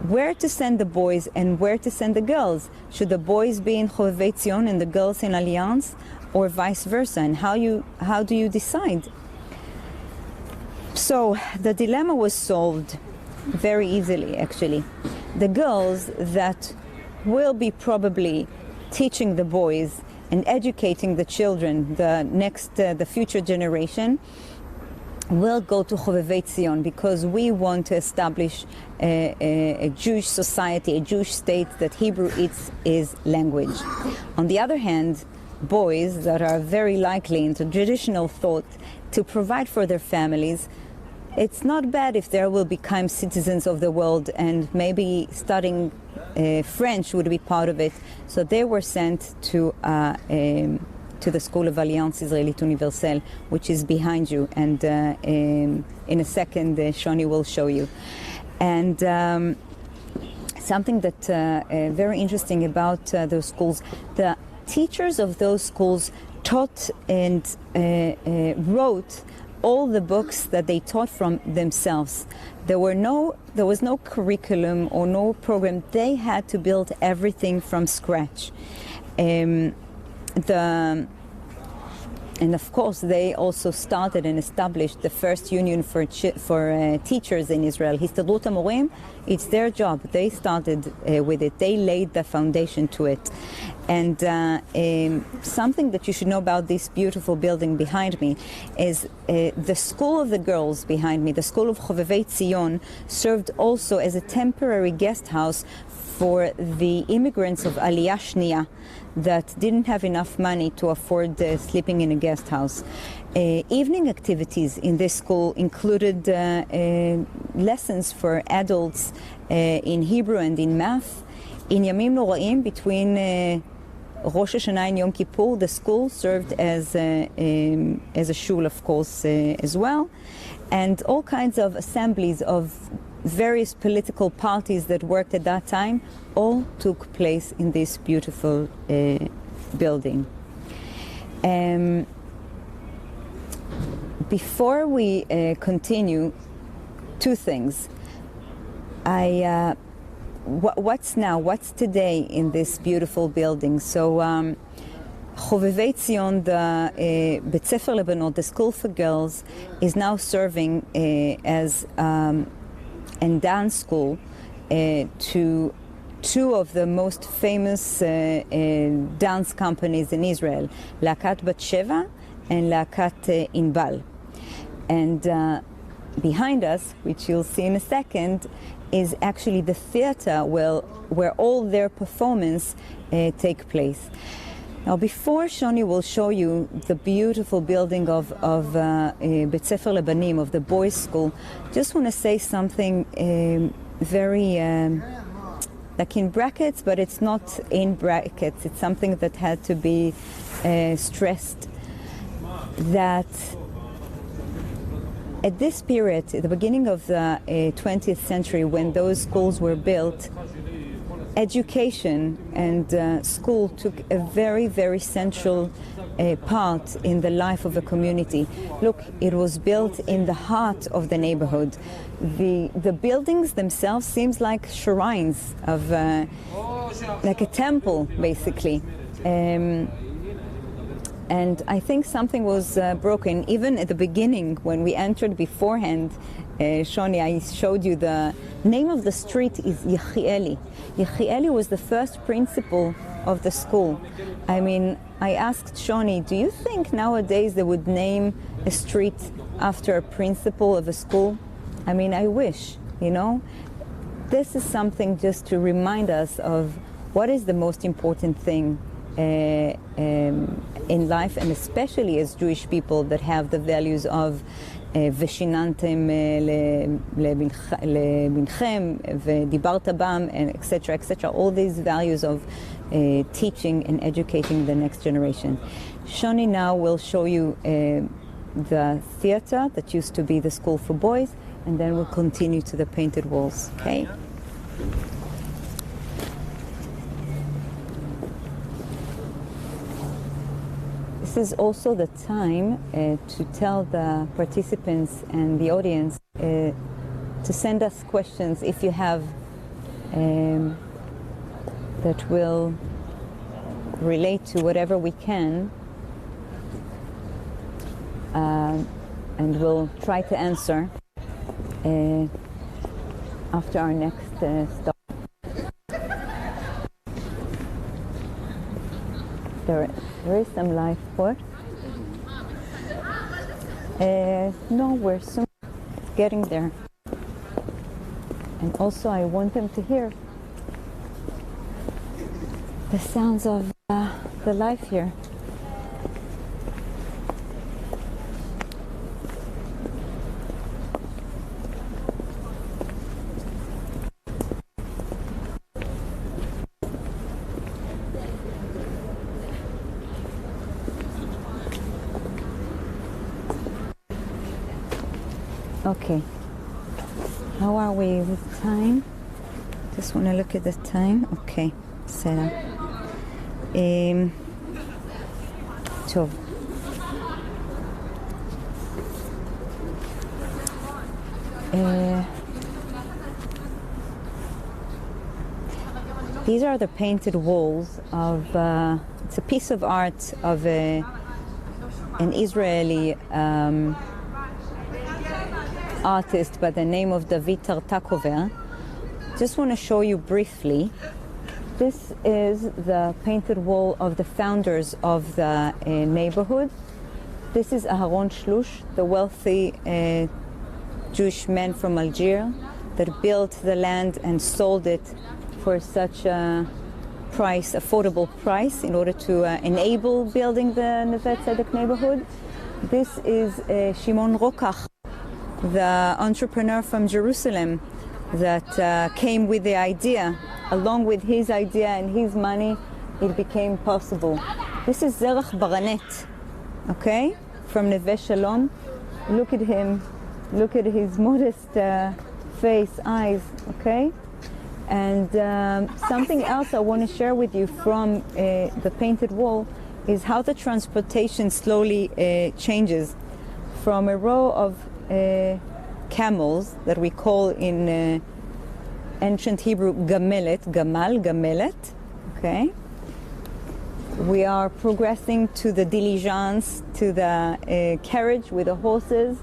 where to send the boys and where to send the girls. Should the boys be in Chovevei Zion and the girls in Alliance, or vice versa? And how do you decide? So the dilemma was solved very easily, actually. The girls that will be probably teaching the boys and educating the children, the future generation, will go to Chovevei Zion, because we want to establish a Jewish society, a Jewish state that Hebrew is language. On the other hand, boys that are very likely into traditional thought to provide for their families, it's not bad if they will become citizens of the world, and maybe studying French would be part of it. So they were sent to the School of Alliance Israélite Universelle, which is behind you, and in a second Shoni will show you. And something that very interesting about those schools, the teachers of those schools taught and wrote all the books that they taught from themselves. There was no curriculum or no program. They had to build everything from scratch. And of course, they also started and established the first union for teachers in Israel, Histadrut HaMorim. It's their job. They started with it. They laid the foundation to it. And something that you should know about this beautiful building behind me is the school of the girls behind me, the school of Chovevei Zion, served also as a temporary guest house for the immigrants of Aliyah Shniya that didn't have enough money to afford sleeping in a guest house. Evening activities in this school included lessons for adults in Hebrew and in math. In Yamim Noraim, between Rosh Hashanah and Yom Kippur, the school served as a shul, of course, as well. And all kinds of assemblies of various political parties that worked at that time all took place in this beautiful building. Before we continue, two things. What's today in this beautiful building? So Chovevei Tzion, the Bet Sefer Lebanot, the school for girls, is now serving as and dance school to two of the most famous dance companies in Israel, Lakat Bat Sheva and Lakat Inbal. And behind us, which you'll see in a second, is actually the theater where all their performance take place. Now, before Shoni will show you the beautiful building of Bet Sefer Lebanim, of the boys' school, just want to say something very, like in brackets, but it's not in brackets. It's something that had to be stressed, that at this period, at the beginning of the 20th century, when those schools were built, education and school took a very, very central part in the life of a community. Look, it was built in the heart of the neighborhood. The buildings themselves seems like shrines of, like a temple, basically. And I think something was broken. Even at the beginning, when we entered beforehand, Shoni, I showed you the name of the street is Yechieli. Yechieli was the first principal of the school. I mean, I asked Shoni, do you think nowadays they would name a street after a principal of a school? I mean, I wish, you know. This is something just to remind us of what is the most important thing in life, and especially as Jewish people that have the values of ושיננתם לבנכם ודיברת בם, and etc., etc., all these values of teaching and educating the next generation. Shoni now will show you the theater that used to be the school for boys, and then we'll continue to the painted walls, okay? This is also the time to tell the participants and the audience to send us questions if you have that will relate to whatever we can, and we'll try to answer after our next stop. There is some live port. No, we're soon getting there. And also I want them to hear the sounds of the life here. Okay, how are we with time? Just want to look at the time. Okay, בסדר. טוב. These are the painted walls of, it's a piece of art of an Israeli artist by the name of David Tartakover. Just want to show you briefly. This is the painted wall of the founders of the neighborhood. This is Aharon Shlush, the wealthy Jewish man from Algiers that built the land and sold it for such a price, affordable price, in order to enable building the Neve Tzedek neighborhood. This is Shimon Rokach, the entrepreneur from Jerusalem that came with the idea. Along with his idea and his money, it became possible. This is Zerach Baranet, okay, from Neve Shalom. Look at him, look at his modest face, eyes, okay? And something else I want to share with you from the painted wall is how the transportation slowly changes from a row of camels that we call in ancient Hebrew gamelet, gamelet, okay? We are progressing to the diligence, to the carriage with the horses,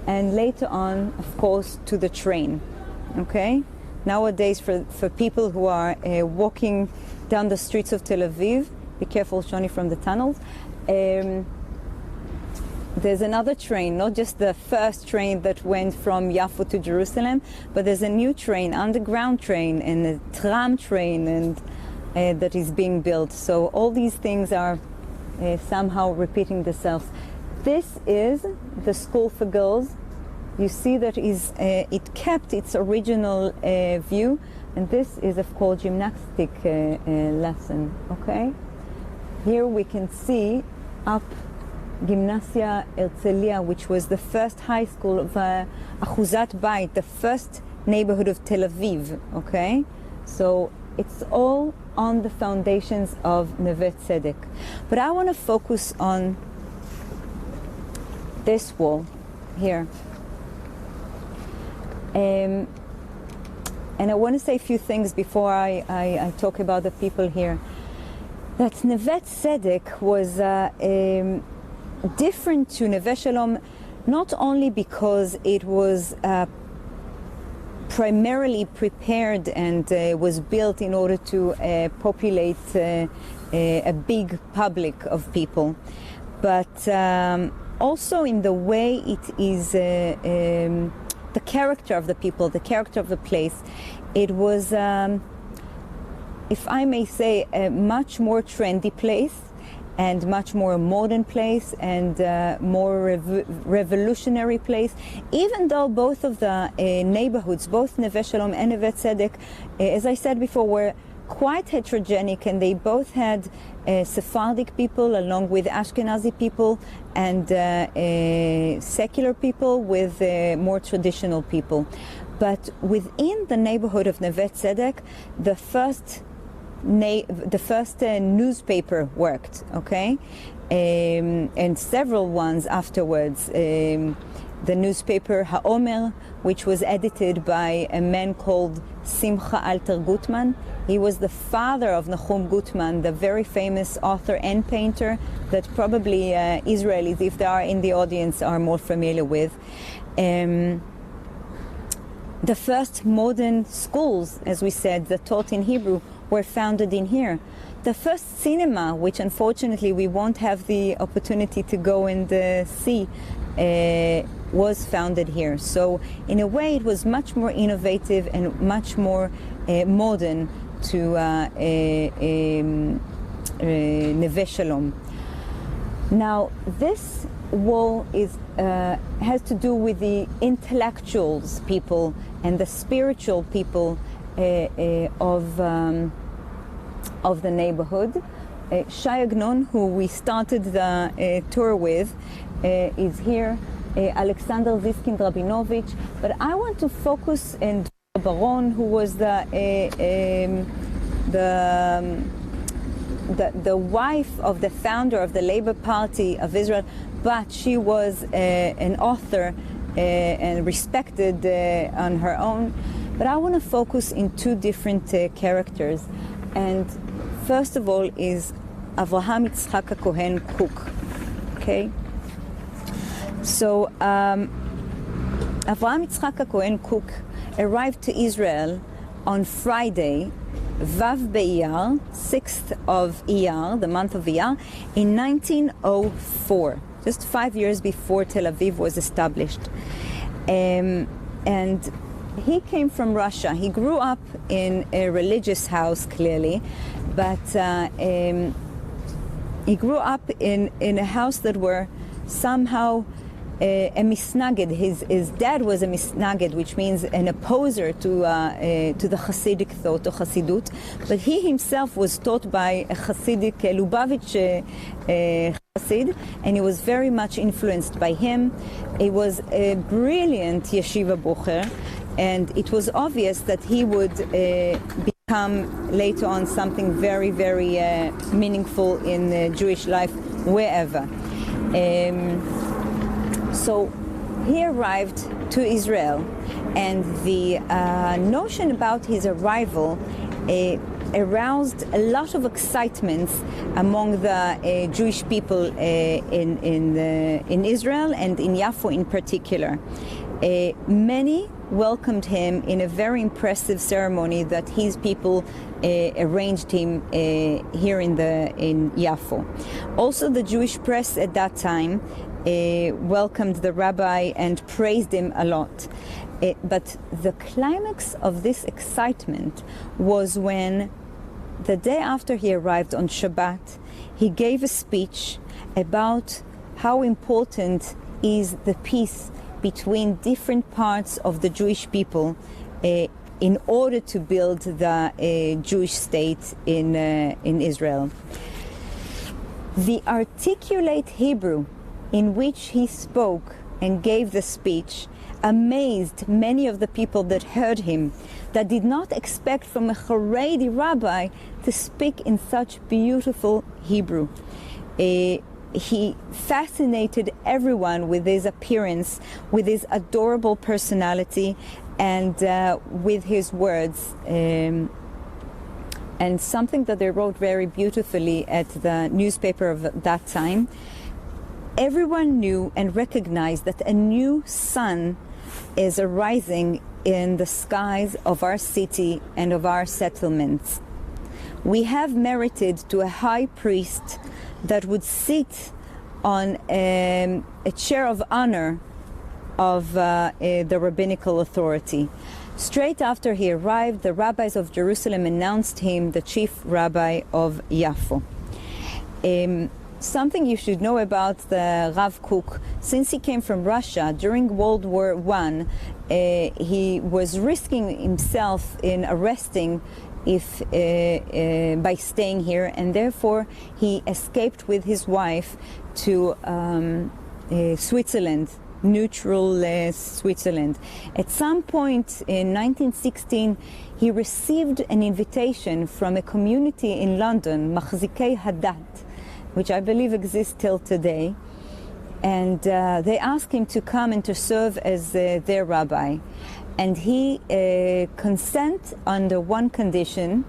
and later on, of course, to the train, okay? Nowadays, for people who are walking down the streets of Tel Aviv, be careful, Shoni, from the tunnels, there's another train, not just the first train that went from Yafo to Jerusalem, but there's a new train, underground train, and a tram train, and that is being built. So all these things are somehow repeating themselves. This is the school for girls. You see that it kept its original view, and this is, of course, gymnastic lesson, okay? Here we can see up Gymnasia Herzliya, which was the first high school of Achuzat Bait, the first neighborhood of Tel Aviv, okay? So it's all on the foundations of Neve Tzedek. But I want to focus on this wall here. And I want to say a few things before I talk about the people here. That Neve Tzedek was different to Neve Shalom, not only because it was primarily prepared and was built in order to populate a big public of people, but also in the way it is the character of the people, the character of the place. It was, if I may say, a much more trendy place and much more modern place and more revolutionary place, even though both of the neighborhoods, both Neve Shalom and Neve Tzedek, as I said before, were quite heterogenic, and they both had Sephardic people along with Ashkenazi people and secular people with more traditional people. But within the neighborhood of Neve Tzedek, the first newspaper worked, okay, and several ones afterwards. The newspaper HaOmer, which was edited by a man called Simcha Alter Gutman. He was the father of Nahum Gutman, the very famous author and painter that probably Israelis, if they are in the audience, are more familiar with. The first modern schools, as we said, that taught in Hebrew, were founded in here. The first cinema, which unfortunately we won't have the opportunity to go and see, was founded here. So in a way it was much more innovative and much more modern to Neve Shalom. Now this wall is has to do with the intellectuals people and the spiritual people of the neighborhood. Shai Agnon, who we started the tour with, is here. Alexander Ziskin Rabinovich, but I want to focus on Baron, who was the wife of the founder of the Labour Party of Israel, but she was an author and respected on her own. But I want to focus in two different characters, and first of all is Avraham Yitzchak Cohen Cook. Okay. So Avraham Yitzchak Cohen Cook arrived to Israel on Friday, Vav Be'iyar, 6th of Iyar, the month of Iyar, in 1904, just 5 years before Tel Aviv was established. And he came from Russia. He grew up in a religious house, clearly, but he grew up in a house that were somehow a misnagid. His dad was a misnagid, which means an opposer to the Hasidic thought, or Hasidut. But he himself was taught by a Hasidic Lubavitch Hasid, and he was very much influenced by him. He was a brilliant yeshiva bocher, and it was obvious that he would become later on something very, very meaningful in Jewish life wherever. So he arrived to Israel, and the notion about his arrival aroused a lot of excitement among the Jewish people in Israel and in Yafo in particular. Many welcomed him in a very impressive ceremony that his people arranged him here in Yafo. Also, the Jewish press at that time welcomed the rabbi and praised him a lot. But the climax of this excitement was when, the day after he arrived on Shabbat, he gave a speech about how important is the peace between different parts of the Jewish people in order to build the Jewish state in Israel. The articulate Hebrew in which he spoke and gave the speech amazed many of the people that heard him, that did not expect from a Haredi rabbi to speak in such beautiful Hebrew. He fascinated everyone with his appearance, with his adorable personality, and with his words. And something that they wrote very beautifully at the newspaper of that time, everyone knew and recognized that a new sun is arising in the skies of our city and of our settlements. We have merited to a high priest that would sit on a chair of honor of the rabbinical authority. Straight after he arrived, the rabbis of Jerusalem announced him the chief rabbi of Yafo. Something you should know about the Rav Kook: since he came from Russia during World War I, he was risking himself in arresting by staying here, and therefore he escaped with his wife to Switzerland, neutral Switzerland. At some point in 1916, he received an invitation from a community in London, Machzikei Hadat, which I believe exists till today, and they asked him to come and to serve as their rabbi. And he consent under one condition,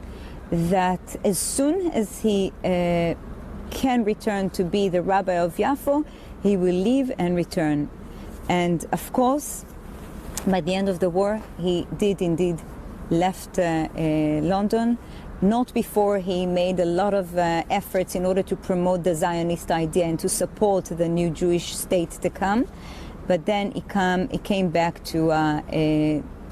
that as soon as he can return to be the rabbi of Yafo, he will leave and return. And of course, by the end of the war, he did indeed left London, not before he made a lot of efforts in order to promote the Zionist idea and to support the new Jewish state to come. But then he came back to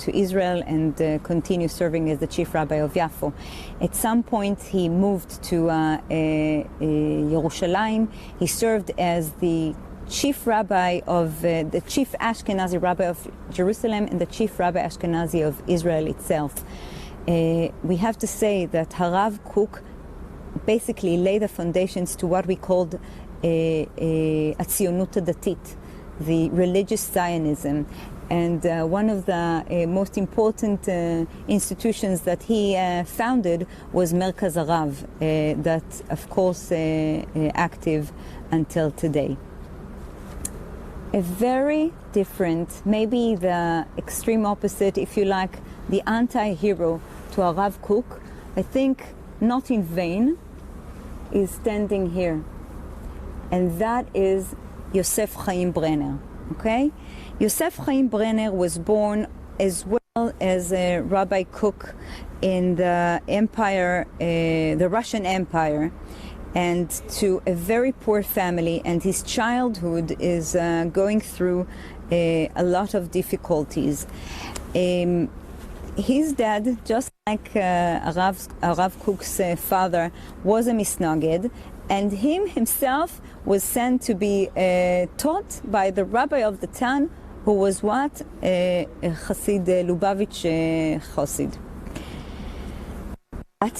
Israel and continued serving as the chief rabbi of Yafo. At some point, he moved to Yerushalayim. He served as the chief rabbi of the chief Ashkenazi rabbi of Jerusalem and the chief rabbi Ashkenazi of Israel itself. We have to say that Harav Kook basically laid the foundations to what we called Atzionut Datit, the religious Zionism. And one of the most important institutions that he founded was Merkaz Harav, that of course active until today. A very different, maybe the extreme opposite, if you like, the anti-hero to Harav Kook, I think not in vain, is standing here. And that is Yosef Chaim Brenner, okay? Yosef Chaim Brenner was born as well as Rabbi Kook in the empire, the Russian Empire, and to a very poor family, and his childhood is going through a lot of difficulties. His dad, just like Arav Kook's father, was a misnaged, and himself was sent to be taught by the rabbi of the town, who was what? Chassid Lubavitch Chassid. But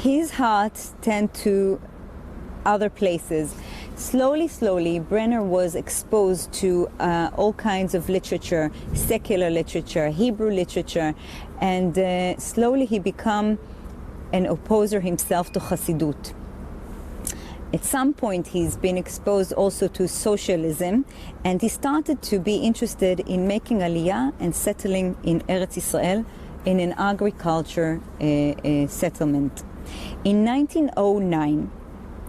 his heart turned to other places. Slowly, Brenner was exposed to all kinds of literature, secular literature, Hebrew literature, and slowly he became an opposer himself to Chassidut. At some point, he's been exposed also to socialism, and he started to be interested in making aliyah and settling in Eretz Israel in an agriculture settlement. In 1909,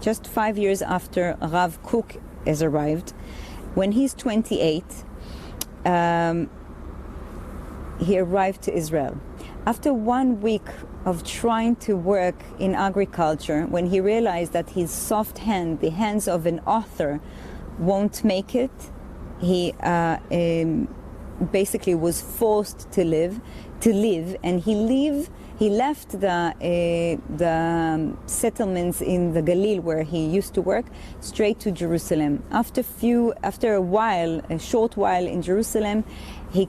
just 5 years after Rav Kook has arrived, when he's 28, he arrived to Israel. After 1 week of trying to work in agriculture, when he realized that his soft hand, the hands of an author, won't make it, he basically was forced to live, and he left the settlements in the Galil where he used to work straight to Jerusalem. After a short while in Jerusalem, he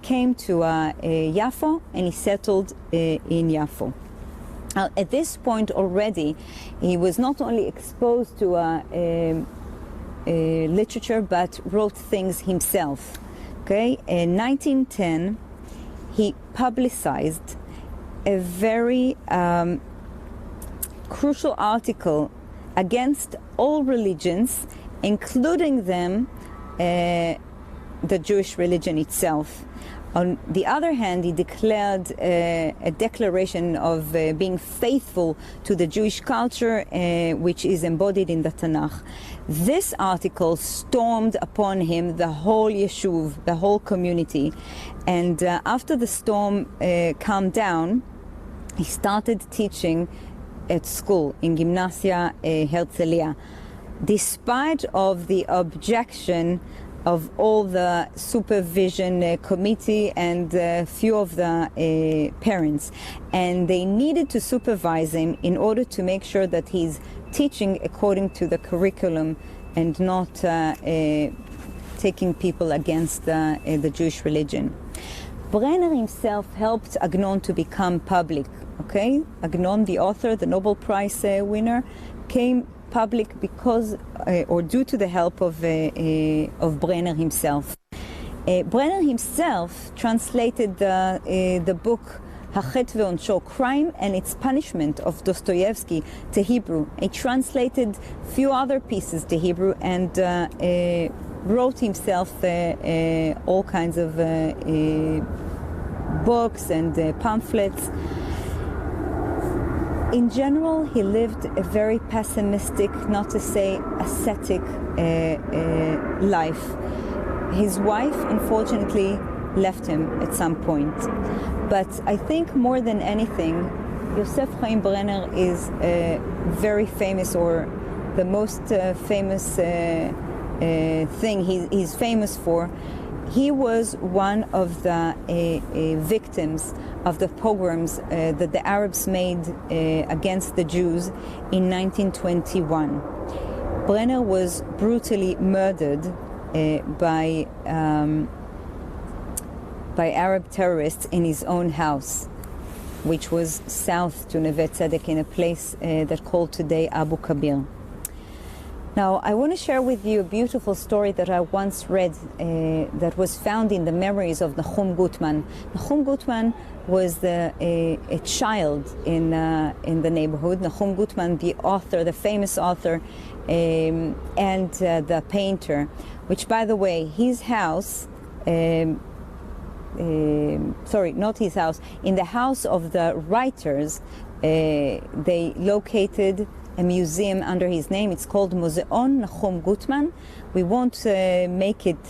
came to Yafo, and he settled in Yafo. At this point already, he was not only exposed to literature, but wrote things himself. Okay, in 1910, he publicized a very crucial article against all religions, including the Jewish religion itself. On the other hand, he declared a declaration of being faithful to the Jewish culture, which is embodied in the Tanakh. This article stormed upon him the whole yeshuv, the whole community. And after the storm calmed down, he started teaching at school in Gimnasia Herzliya, despite of the objection of all the supervision committee and few of the parents. And they needed to supervise him in order to make sure that he's teaching according to the curriculum and not taking people against the Jewish religion. Brenner himself helped Agnon to become public. Okay, Agnon, the author, the Nobel Prize winner, came public because or due to the help of Brenner himself. Brenner himself translated the book Hachet ve'Onsho, Crime and Its Punishment of Dostoevsky to Hebrew. He translated few other pieces to Hebrew and wrote himself all kinds of books and pamphlets. In general, he lived a very pessimistic, not to say ascetic life. His wife, unfortunately, left him at some point. But I think more than anything, Yosef Chaim Brenner is very famous, or the most famous thing he's famous for. He was one of the victims of the pogroms that the Arabs made against the Jews in 1921. Brenner was brutally murdered by Arab terrorists in his own house, which was south to Neve Tzedek in a place that's called today Abu Kabir. Now, I want to share with you a beautiful story that I once read that was found in the memories of Nahum Gutman. Nahum Gutman was a child in the neighborhood. Nahum Gutman, the author, the famous author, and the painter, which, by the way, his house, sorry, not his house, in the house of the writers, they located a museum under his name. It's called Museon Nahum Gutman. We won't make it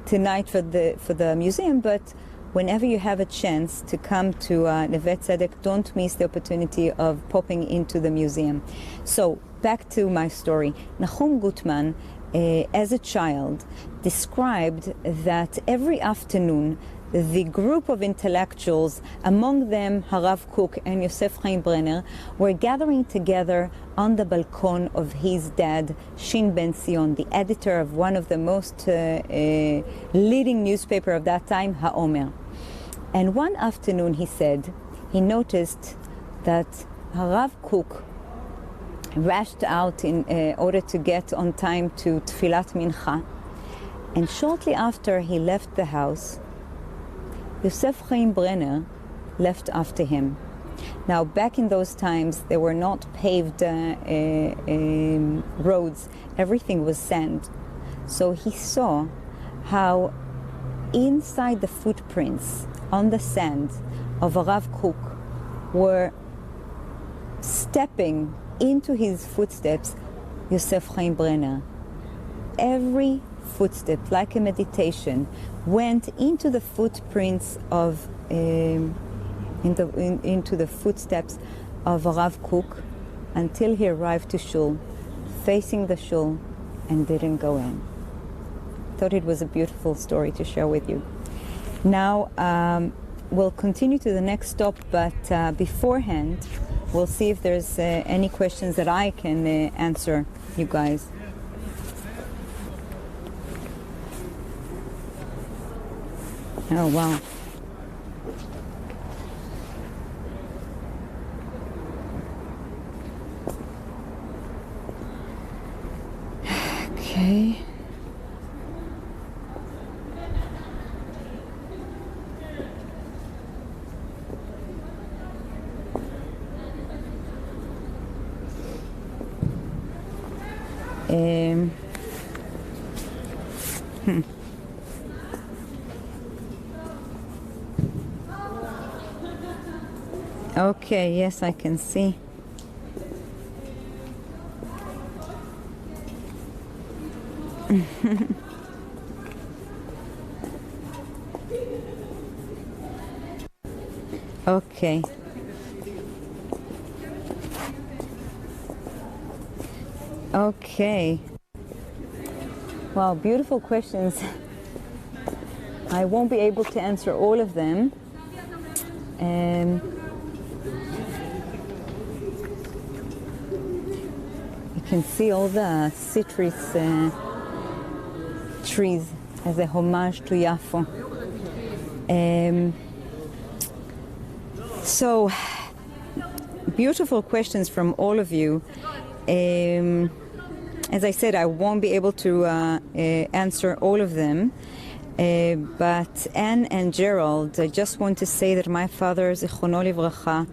tonight for the museum, but whenever you have a chance to come to Neve Tzedek, don't miss the opportunity of popping into the museum. So back to my story. Nahum Gutman, as a child, described that every afternoon the group of intellectuals, among them Harav Kook and Yosef Chaim Brenner, were gathering together on the balcony of his dad, Shin Ben Sion, the editor of one of the most leading newspaper of that time, HaOmer. And one afternoon, he said, he noticed that Harav Kook rushed out in order to get on time to Tfilat Mincha. And shortly after he left the house, Yosef Chaim Brenner left after him. Now, back in those times, there were not paved roads. Everything was sand. So he saw how inside the footprints on the sand of Harav Kook were stepping into his footsteps Yosef Chaim Brenner. Every footstep, like a meditation, went into the footprints of into the footsteps of Harav Kook until he arrived to shul, facing the shul, and didn't go in. Thought it was a beautiful story to share with you. Now we'll continue to the next stop, but beforehand we'll see if there's any questions that I can answer you guys. Oh, wow. Okay. Okay, yes, I can see. Okay. Okay. Wow, beautiful questions. I won't be able to answer all of them. You can see all the citrus trees as a homage to Yafo. So, beautiful questions from all of you. As I said, I won't be able to answer all of them. But Anne and Gerald, I just want to say that my father, Zichrono Livracha,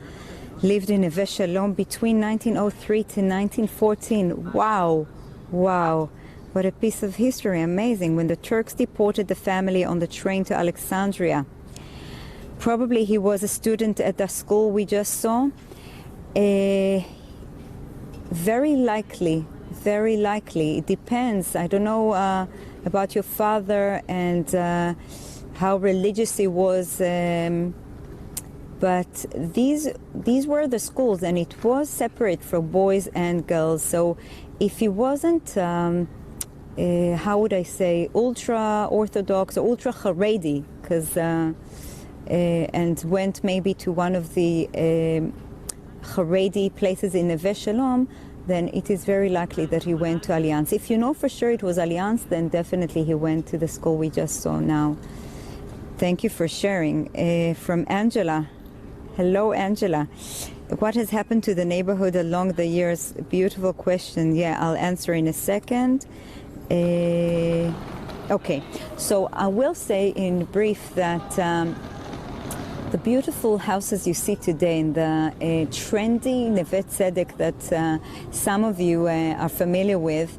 lived in Neve Shalom between 1903 to 1914. Wow, wow, what a piece of history, amazing. When the Turks deported the family on the train to Alexandria. Probably he was a student at the school we just saw. Very likely, very likely. It depends. I don't know about your father and how religious he was. But these were the schools, and it was separate for boys and girls. So if he wasn't, how would I say, ultra-Orthodox or ultra-Haredi, because and went maybe to one of the Haredi places in Neve Shalom, then it is very likely that he went to Alliance. If you know for sure it was Alliance, then definitely he went to the school we just saw now. Thank you for sharing. From Angela. Hello, Angela. What has happened to the neighborhood along the years? Beautiful question. Yeah, I'll answer in a second. Okay, so I will say in brief that the beautiful houses you see today in the trendy Neve Tzedek that some of you are familiar with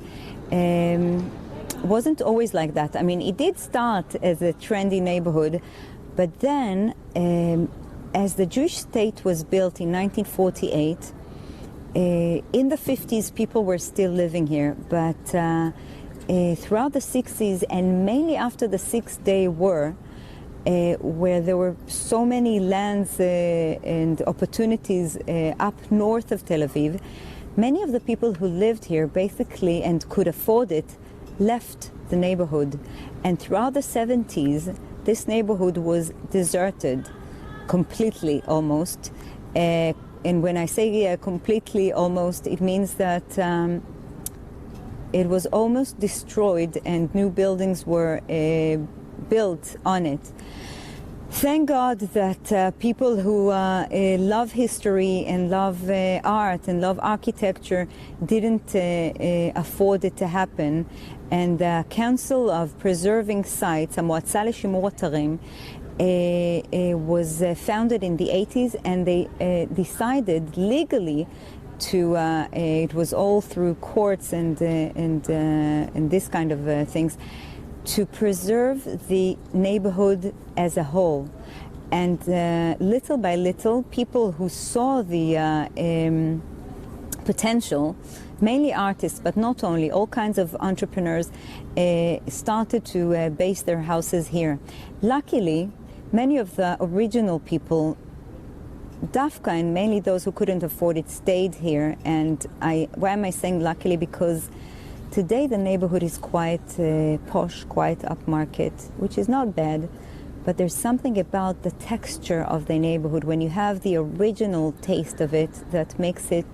wasn't always like that. I mean, it did start as a trendy neighborhood, but then as the Jewish state was built in 1948, in the 50s people were still living here, but throughout the 60s and mainly after the Six-Day War, where there were so many lands and opportunities up north of Tel Aviv, many of the people who lived here basically and could afford it left the neighborhood. And throughout the 70s, this neighborhood was deserted completely almost. And when I say completely almost, it means that it was almost destroyed and new buildings were built on it. Thank God that people who love history and love art and love architecture didn't afford it to happen. And the Council of Preserving Sites, המועצה לשימור אתרים, was founded in the 80s, and they decided legally to, it was all through courts and this kind of things, to preserve the neighborhood as a whole. And little by little, people who saw the potential, mainly artists, but not only, all kinds of entrepreneurs, started to base their houses here. Luckily, many of the original people, Dafka, and mainly those who couldn't afford it, stayed here. And why am I saying luckily? Because today the neighborhood is quite posh, quite upmarket, which is not bad, but there's something about the texture of the neighborhood when you have the original taste of it that makes it,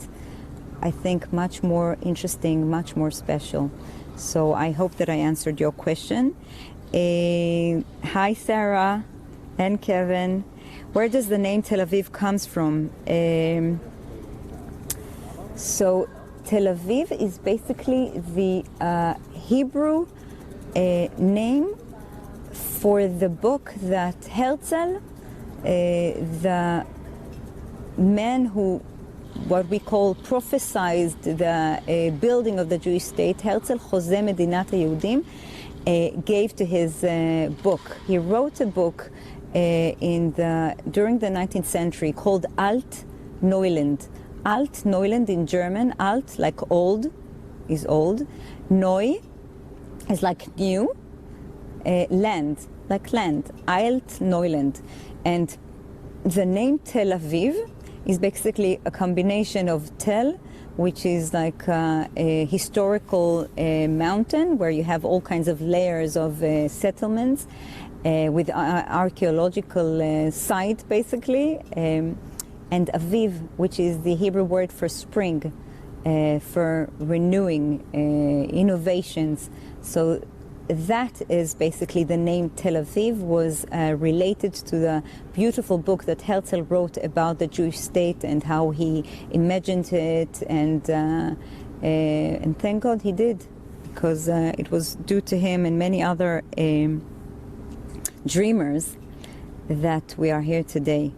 I think, much more interesting, much more special. So I hope that I answered your question. Hi Sarah and Kevin. Where does the name Tel Aviv comes from? So Tel Aviv is basically the Hebrew name for the book that Herzl, the man who, what we call, prophesied the building of the Jewish state, Herzl, Chozeh Medinat HaYehudim, gave to his book. He wrote a book during the 19th century called Alt Neuland. Alt Neuland in German, Alt like old, is old. Neu is like new. Land, like land. Alt Neuland. And the name Tel Aviv is basically a combination of Tel, which is like a historical mountain where you have all kinds of layers of settlements with archaeological site, basically. And Aviv, which is the Hebrew word for spring, for renewing, innovations. So that is basically the name Tel Aviv was related to the beautiful book that Herzl wrote about the Jewish state and how he imagined it, and thank God he did, because it was due to him and many other dreamers that we are here today.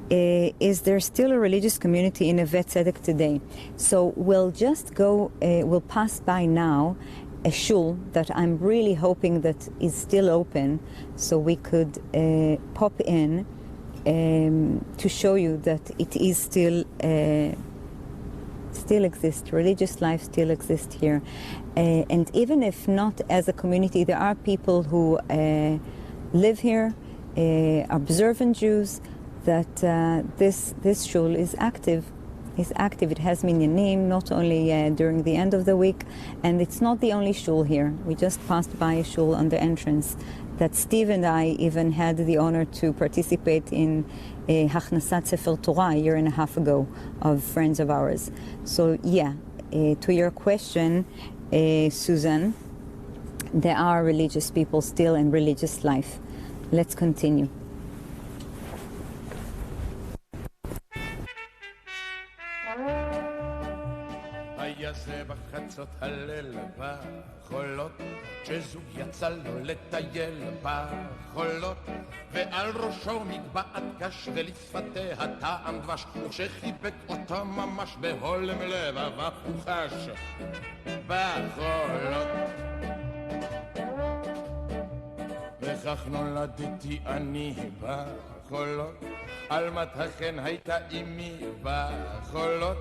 Is there still a religious community in Neve Tzedek today? So we'll just go, we'll pass by now a shul that I'm really hoping that is still open, so we could pop in to show you that it is still exists. Religious life still exists here, and even if not as a community, there are people who live here, observant Jews, that this shul is active. Is active. It has minyanim, not only during the end of the week, and it's not the only shul here. We just passed by a shul on the entrance that Steve and I even had the honor to participate in Hachnasat Sefer Torah a year and a half ago of friends of ours. So yeah, to your question, Susan, there are religious people still in religious life. Let's continue. היה זה בחצות הליל בחולות, שזוג יצא לו לטייל בחולות, ועל ראשו מגבעת קש ולשפתיה טעם דבש, וכשחיבק אותו ממש בהולם לבביו הוא חש בחולות. וכך נולדתי אני בחולות, אלמת החן הייתה אמי בחולות,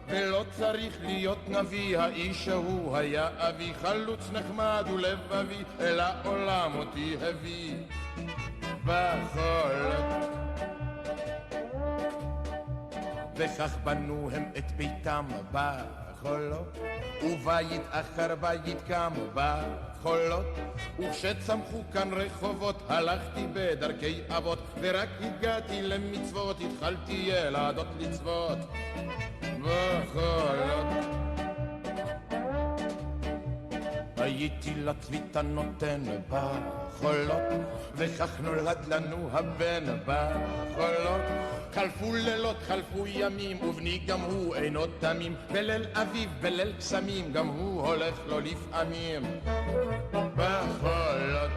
ולא צריך להיות נביא, האיש ההוא היה אבי, חלוץ נחמד ולבבי, אל העולם אותי הביא בחולות. וכך בנו הם את ביתם בחולות, ובית אחר בית קמו בחולות, וכשצמחו כאן רחובות הלכתי בדרכי אבות, ורק הגעתי למצוות התחלתי ילדות לצוות בחולות. הייתי לצביתה נותן בחולות, וכך נולד לנו הבן בחולות. חלפו לילות, חלפו ימים, ובני גם הוא אינו תמים, בליל אביב, בליל קסמים, גם הוא הולך לו לפעמים בחולות.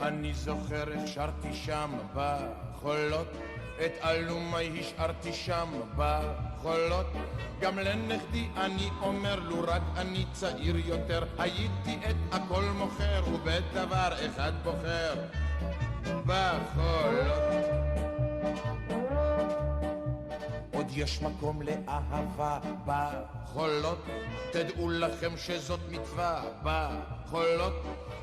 אני זוכר איך שרתי שם בחולות, את אלומי השארתי שם בחולות. גם לנכדי אני אומר לו רק אני צעיר יותר, הייתי את הכל מוכר ובדבר אחד בוחר בחולות. עוד יש מקום לאהבה בחולות, תדעו לכם שזאת מצווה בחולות.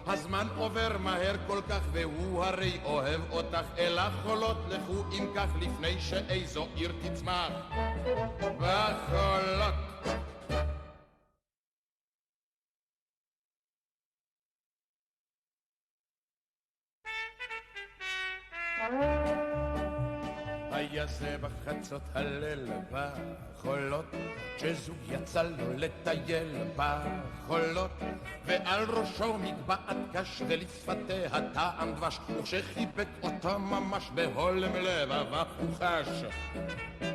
הזמן עובר מהר כל כך והוא הרי אוהב אותך, אל החולות לכו אם כך לפני שאיזו עיר תצמח בחולות. היה זה בחצות הליל בחולות, כשזוג יצא לו לטייל בחולות, ועל ראשו מגבעת קש ולשפתיה טעם דבש, וכשחיבק אותה ממש בהולם לבבה הוא חש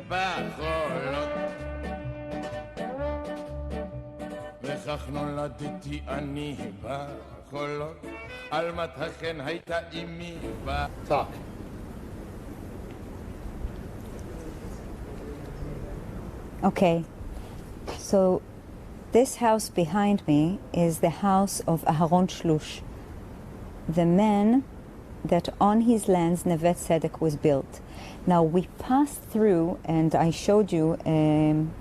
בחולות. וכך נולדתי אני בחולות, עלמת החן הייתה אמי בחולות. Okay, so this house behind me is the house of Aharon Shlush, the man that on his lands Neve Tzedek was built. Now we passed through, and I showed you,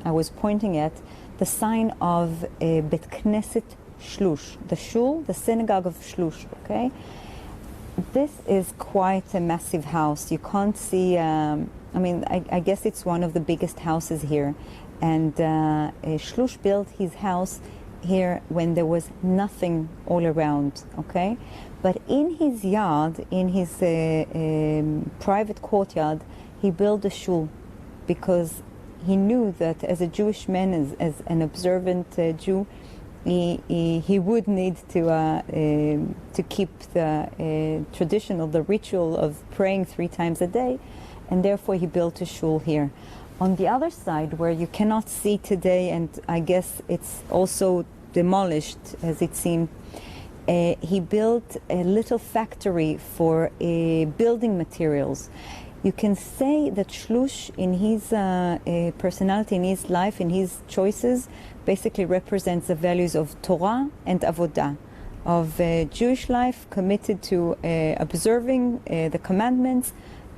I was pointing at the sign of Bet Knesset Shlush, the shul, the synagogue of Shlush, okay? This is quite a massive house. You can't see, I guess it's one of the biggest houses here. And Shlush built his house here when there was nothing all around, okay? But in his yard, in his private courtyard, he built a shul because he knew that as a Jewish man, as an observant Jew, he would need to keep the tradition of the ritual of praying 3 times a day, and therefore he built a shul here. On the other side, where you cannot see today, and I guess it's also demolished as it seemed, he built a little factory for building materials. You can say that Shlush, in his personality, in his life, in his choices, basically represents the values of Torah and Avodah, of Jewish life committed to observing the commandments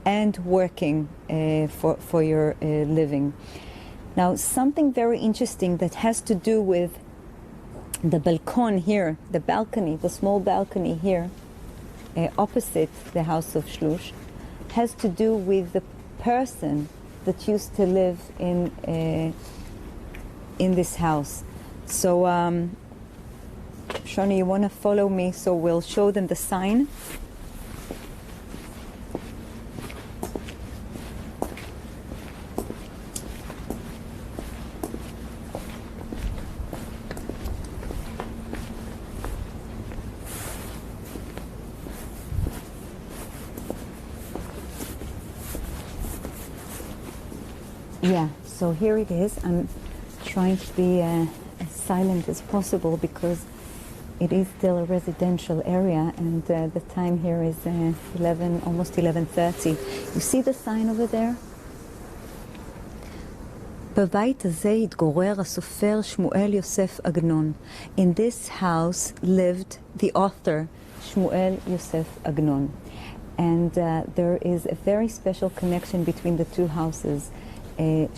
and working for your living. Now, something very interesting that has to do with the balcony here, the balcony, the small balcony here, opposite the house of Shlush, has to do with the person that used to live in this house. So, Shoni, you want to follow me? So we'll show them the sign. Yeah, so here it is. I'm trying to be as silent as possible because it is still a residential area, and the time here is 11, almost 11:30. You see the sign over there? בבית הזה התגורר הסופר שמואל יוסף עגנון. In this house lived the author Shmuel Yosef Agnon. And there is a very special connection between the two houses.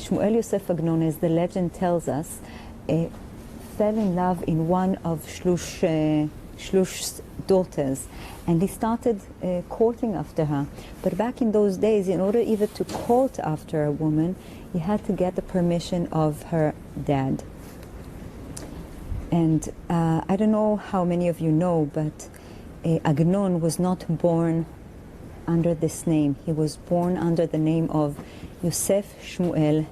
Shmuel Yosef Agnon, as the legend tells us, fell in love in one of Shlush's daughters, and he started courting after her. But back in those days, in order even to court after a woman, he had to get the permission of her dad. And I don't know how many of you know, but Agnon was not born under this name. He was born under the name of Yosef Shmuel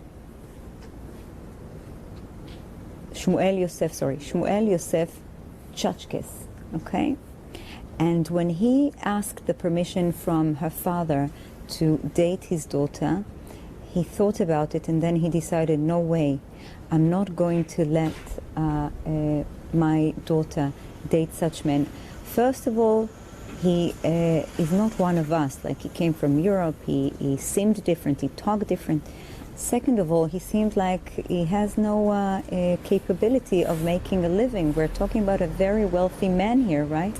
Yosef Chachkes, okay? And when he asked the permission from her father to date his daughter, he thought about it and then he decided, no way, I'm not going to let my daughter date such men. First of all, he is not one of us. Like, he came from Europe, he seemed different, he talked different. Second of all, he seemed like he has no capability of making a living. We're talking about a very wealthy man here, right?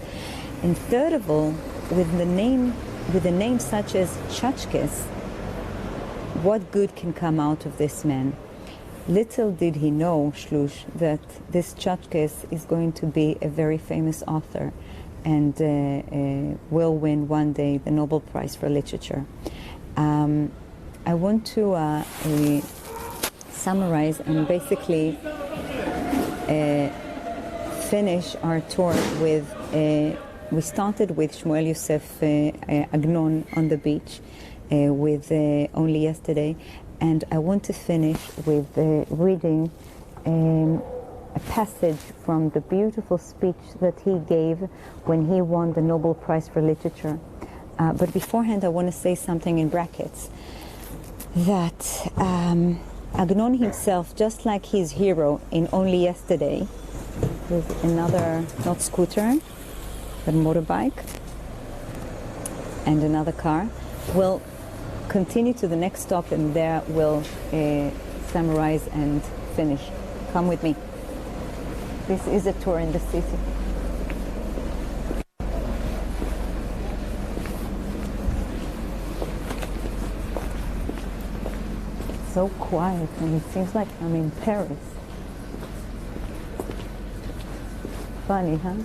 And third of all, with a name such as Chachkes, what good can come out of this man? Little did he know, Shlush, that this Chachkes is going to be a very famous author and will win one day the Nobel Prize for Literature. I want to summarize and basically finish our tour with, we started with Shmuel Yosef Agnon on the beach with Only Yesterday, and I want to finish with reading a passage from the beautiful speech that he gave when he won the Nobel Prize for Literature. But beforehand, I want to say something in brackets, that Agnon himself, just like his hero in Only Yesterday, with another, not scooter, but motorbike, and another car, will continue to the next stop, and there we'll summarize and finish. Come with me. This is a tour in the city. So quiet, and it seems like I'm in Paris. Funny, huh?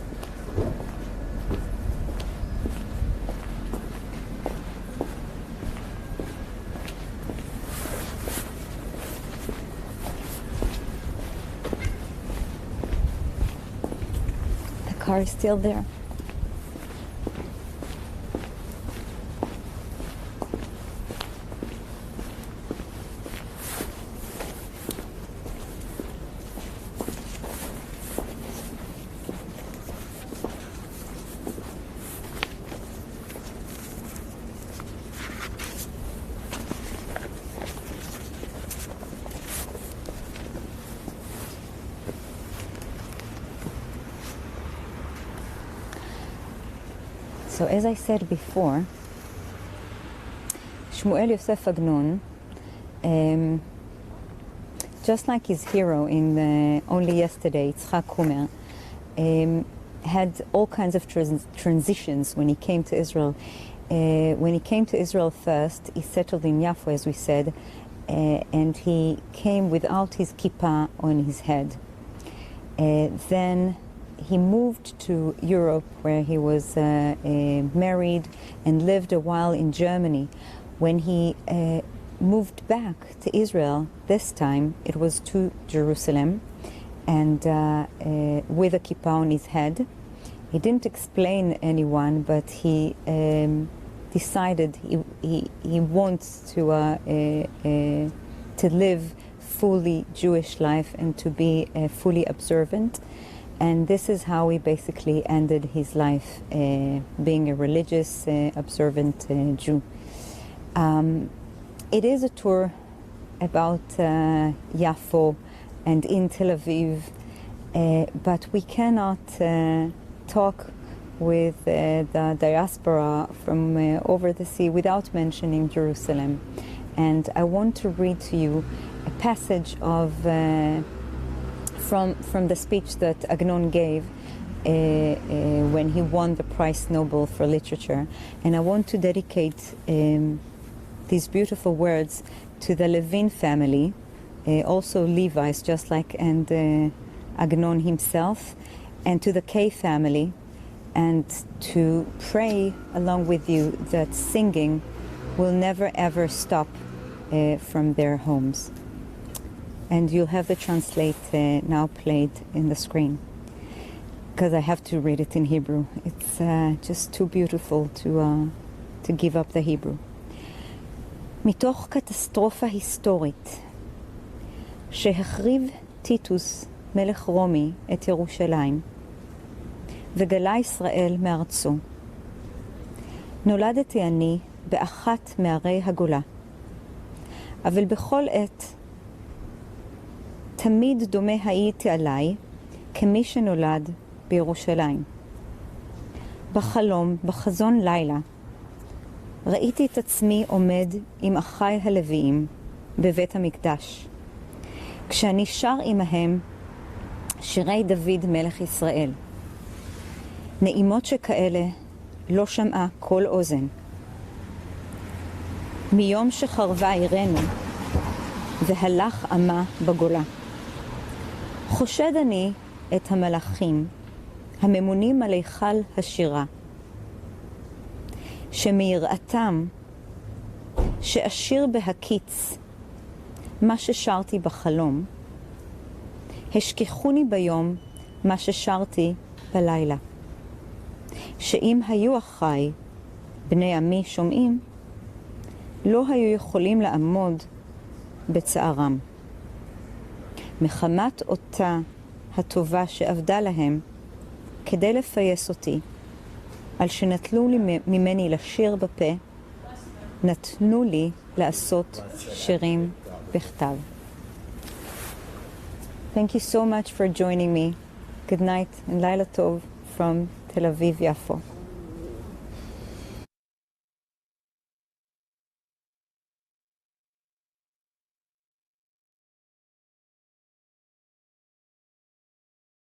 The car is still there. So as I said before, Shmuel Yosef Agnon, just like his hero in Only Yesterday, Yitzhak Humer, had all kinds of transitions when he came to Israel. When he came to Israel first, he settled in Yafo, as we said, and he came without his kippah on his head. Then he moved to Europe, where he was married and lived a while in Germany. When he moved back to Israel, this time it was to Jerusalem, and with a kippah on his head. He didn't explain anyone, but he decided he wants to live fully Jewish life and to be fully observant. And this is how he basically ended his life, being a religious, observant Jew. It is a tour about Yafo and in Tel Aviv, but we cannot talk with the diaspora from over the sea without mentioning Jerusalem. And I want to read to you a passage of from the speech that Agnon gave when he won the Prize Nobel for Literature. And I want to dedicate these beautiful words to the Levin family, also Levites, just like and Agnon himself, and to the Kay family, and to pray along with you that singing will never ever stop from their homes. And you'll have the translate now played in the screen, because I have to read it in Hebrew. It's just too beautiful to give up the Hebrew. מתוך קטסטרופה היסטורית שהחריב טיטוס מלך רומי את ירושלים וגלה ישראל מארצו, נולדתי אני באחת מערי הגולה, אבל בכל עת תמיד דומה הייתי עליי כמי שנולד בירושלים. בחלום, בחזון לילה, ראיתי את עצמי עומד עם אחי הלוויים בבית המקדש, כשאני שר עמהם שירי דוד מלך ישראל. נעימות שכאלה לא שמעה כל אוזן. מיום שחרבה עירנו והלך עמה בגולה. חושד אני את המלאכים הממונים על היכל השירה, שמיראתם שאשיר בהקיץ מה ששרתי בחלום, השכחוני ביום מה ששרתי בלילה. שאם היו אחי בני עמי שומעים, לא היו יכולים לעמוד בצערם. מחמת אותה הטובה שעבדה להם כדי לפייס אותי, על שנטלו לי ממני לשיר בפה, נתנו לי לעשות שירים בכתב. Thank you so much for joining me. Good night and Laila Tov from Tel Aviv, Yafo.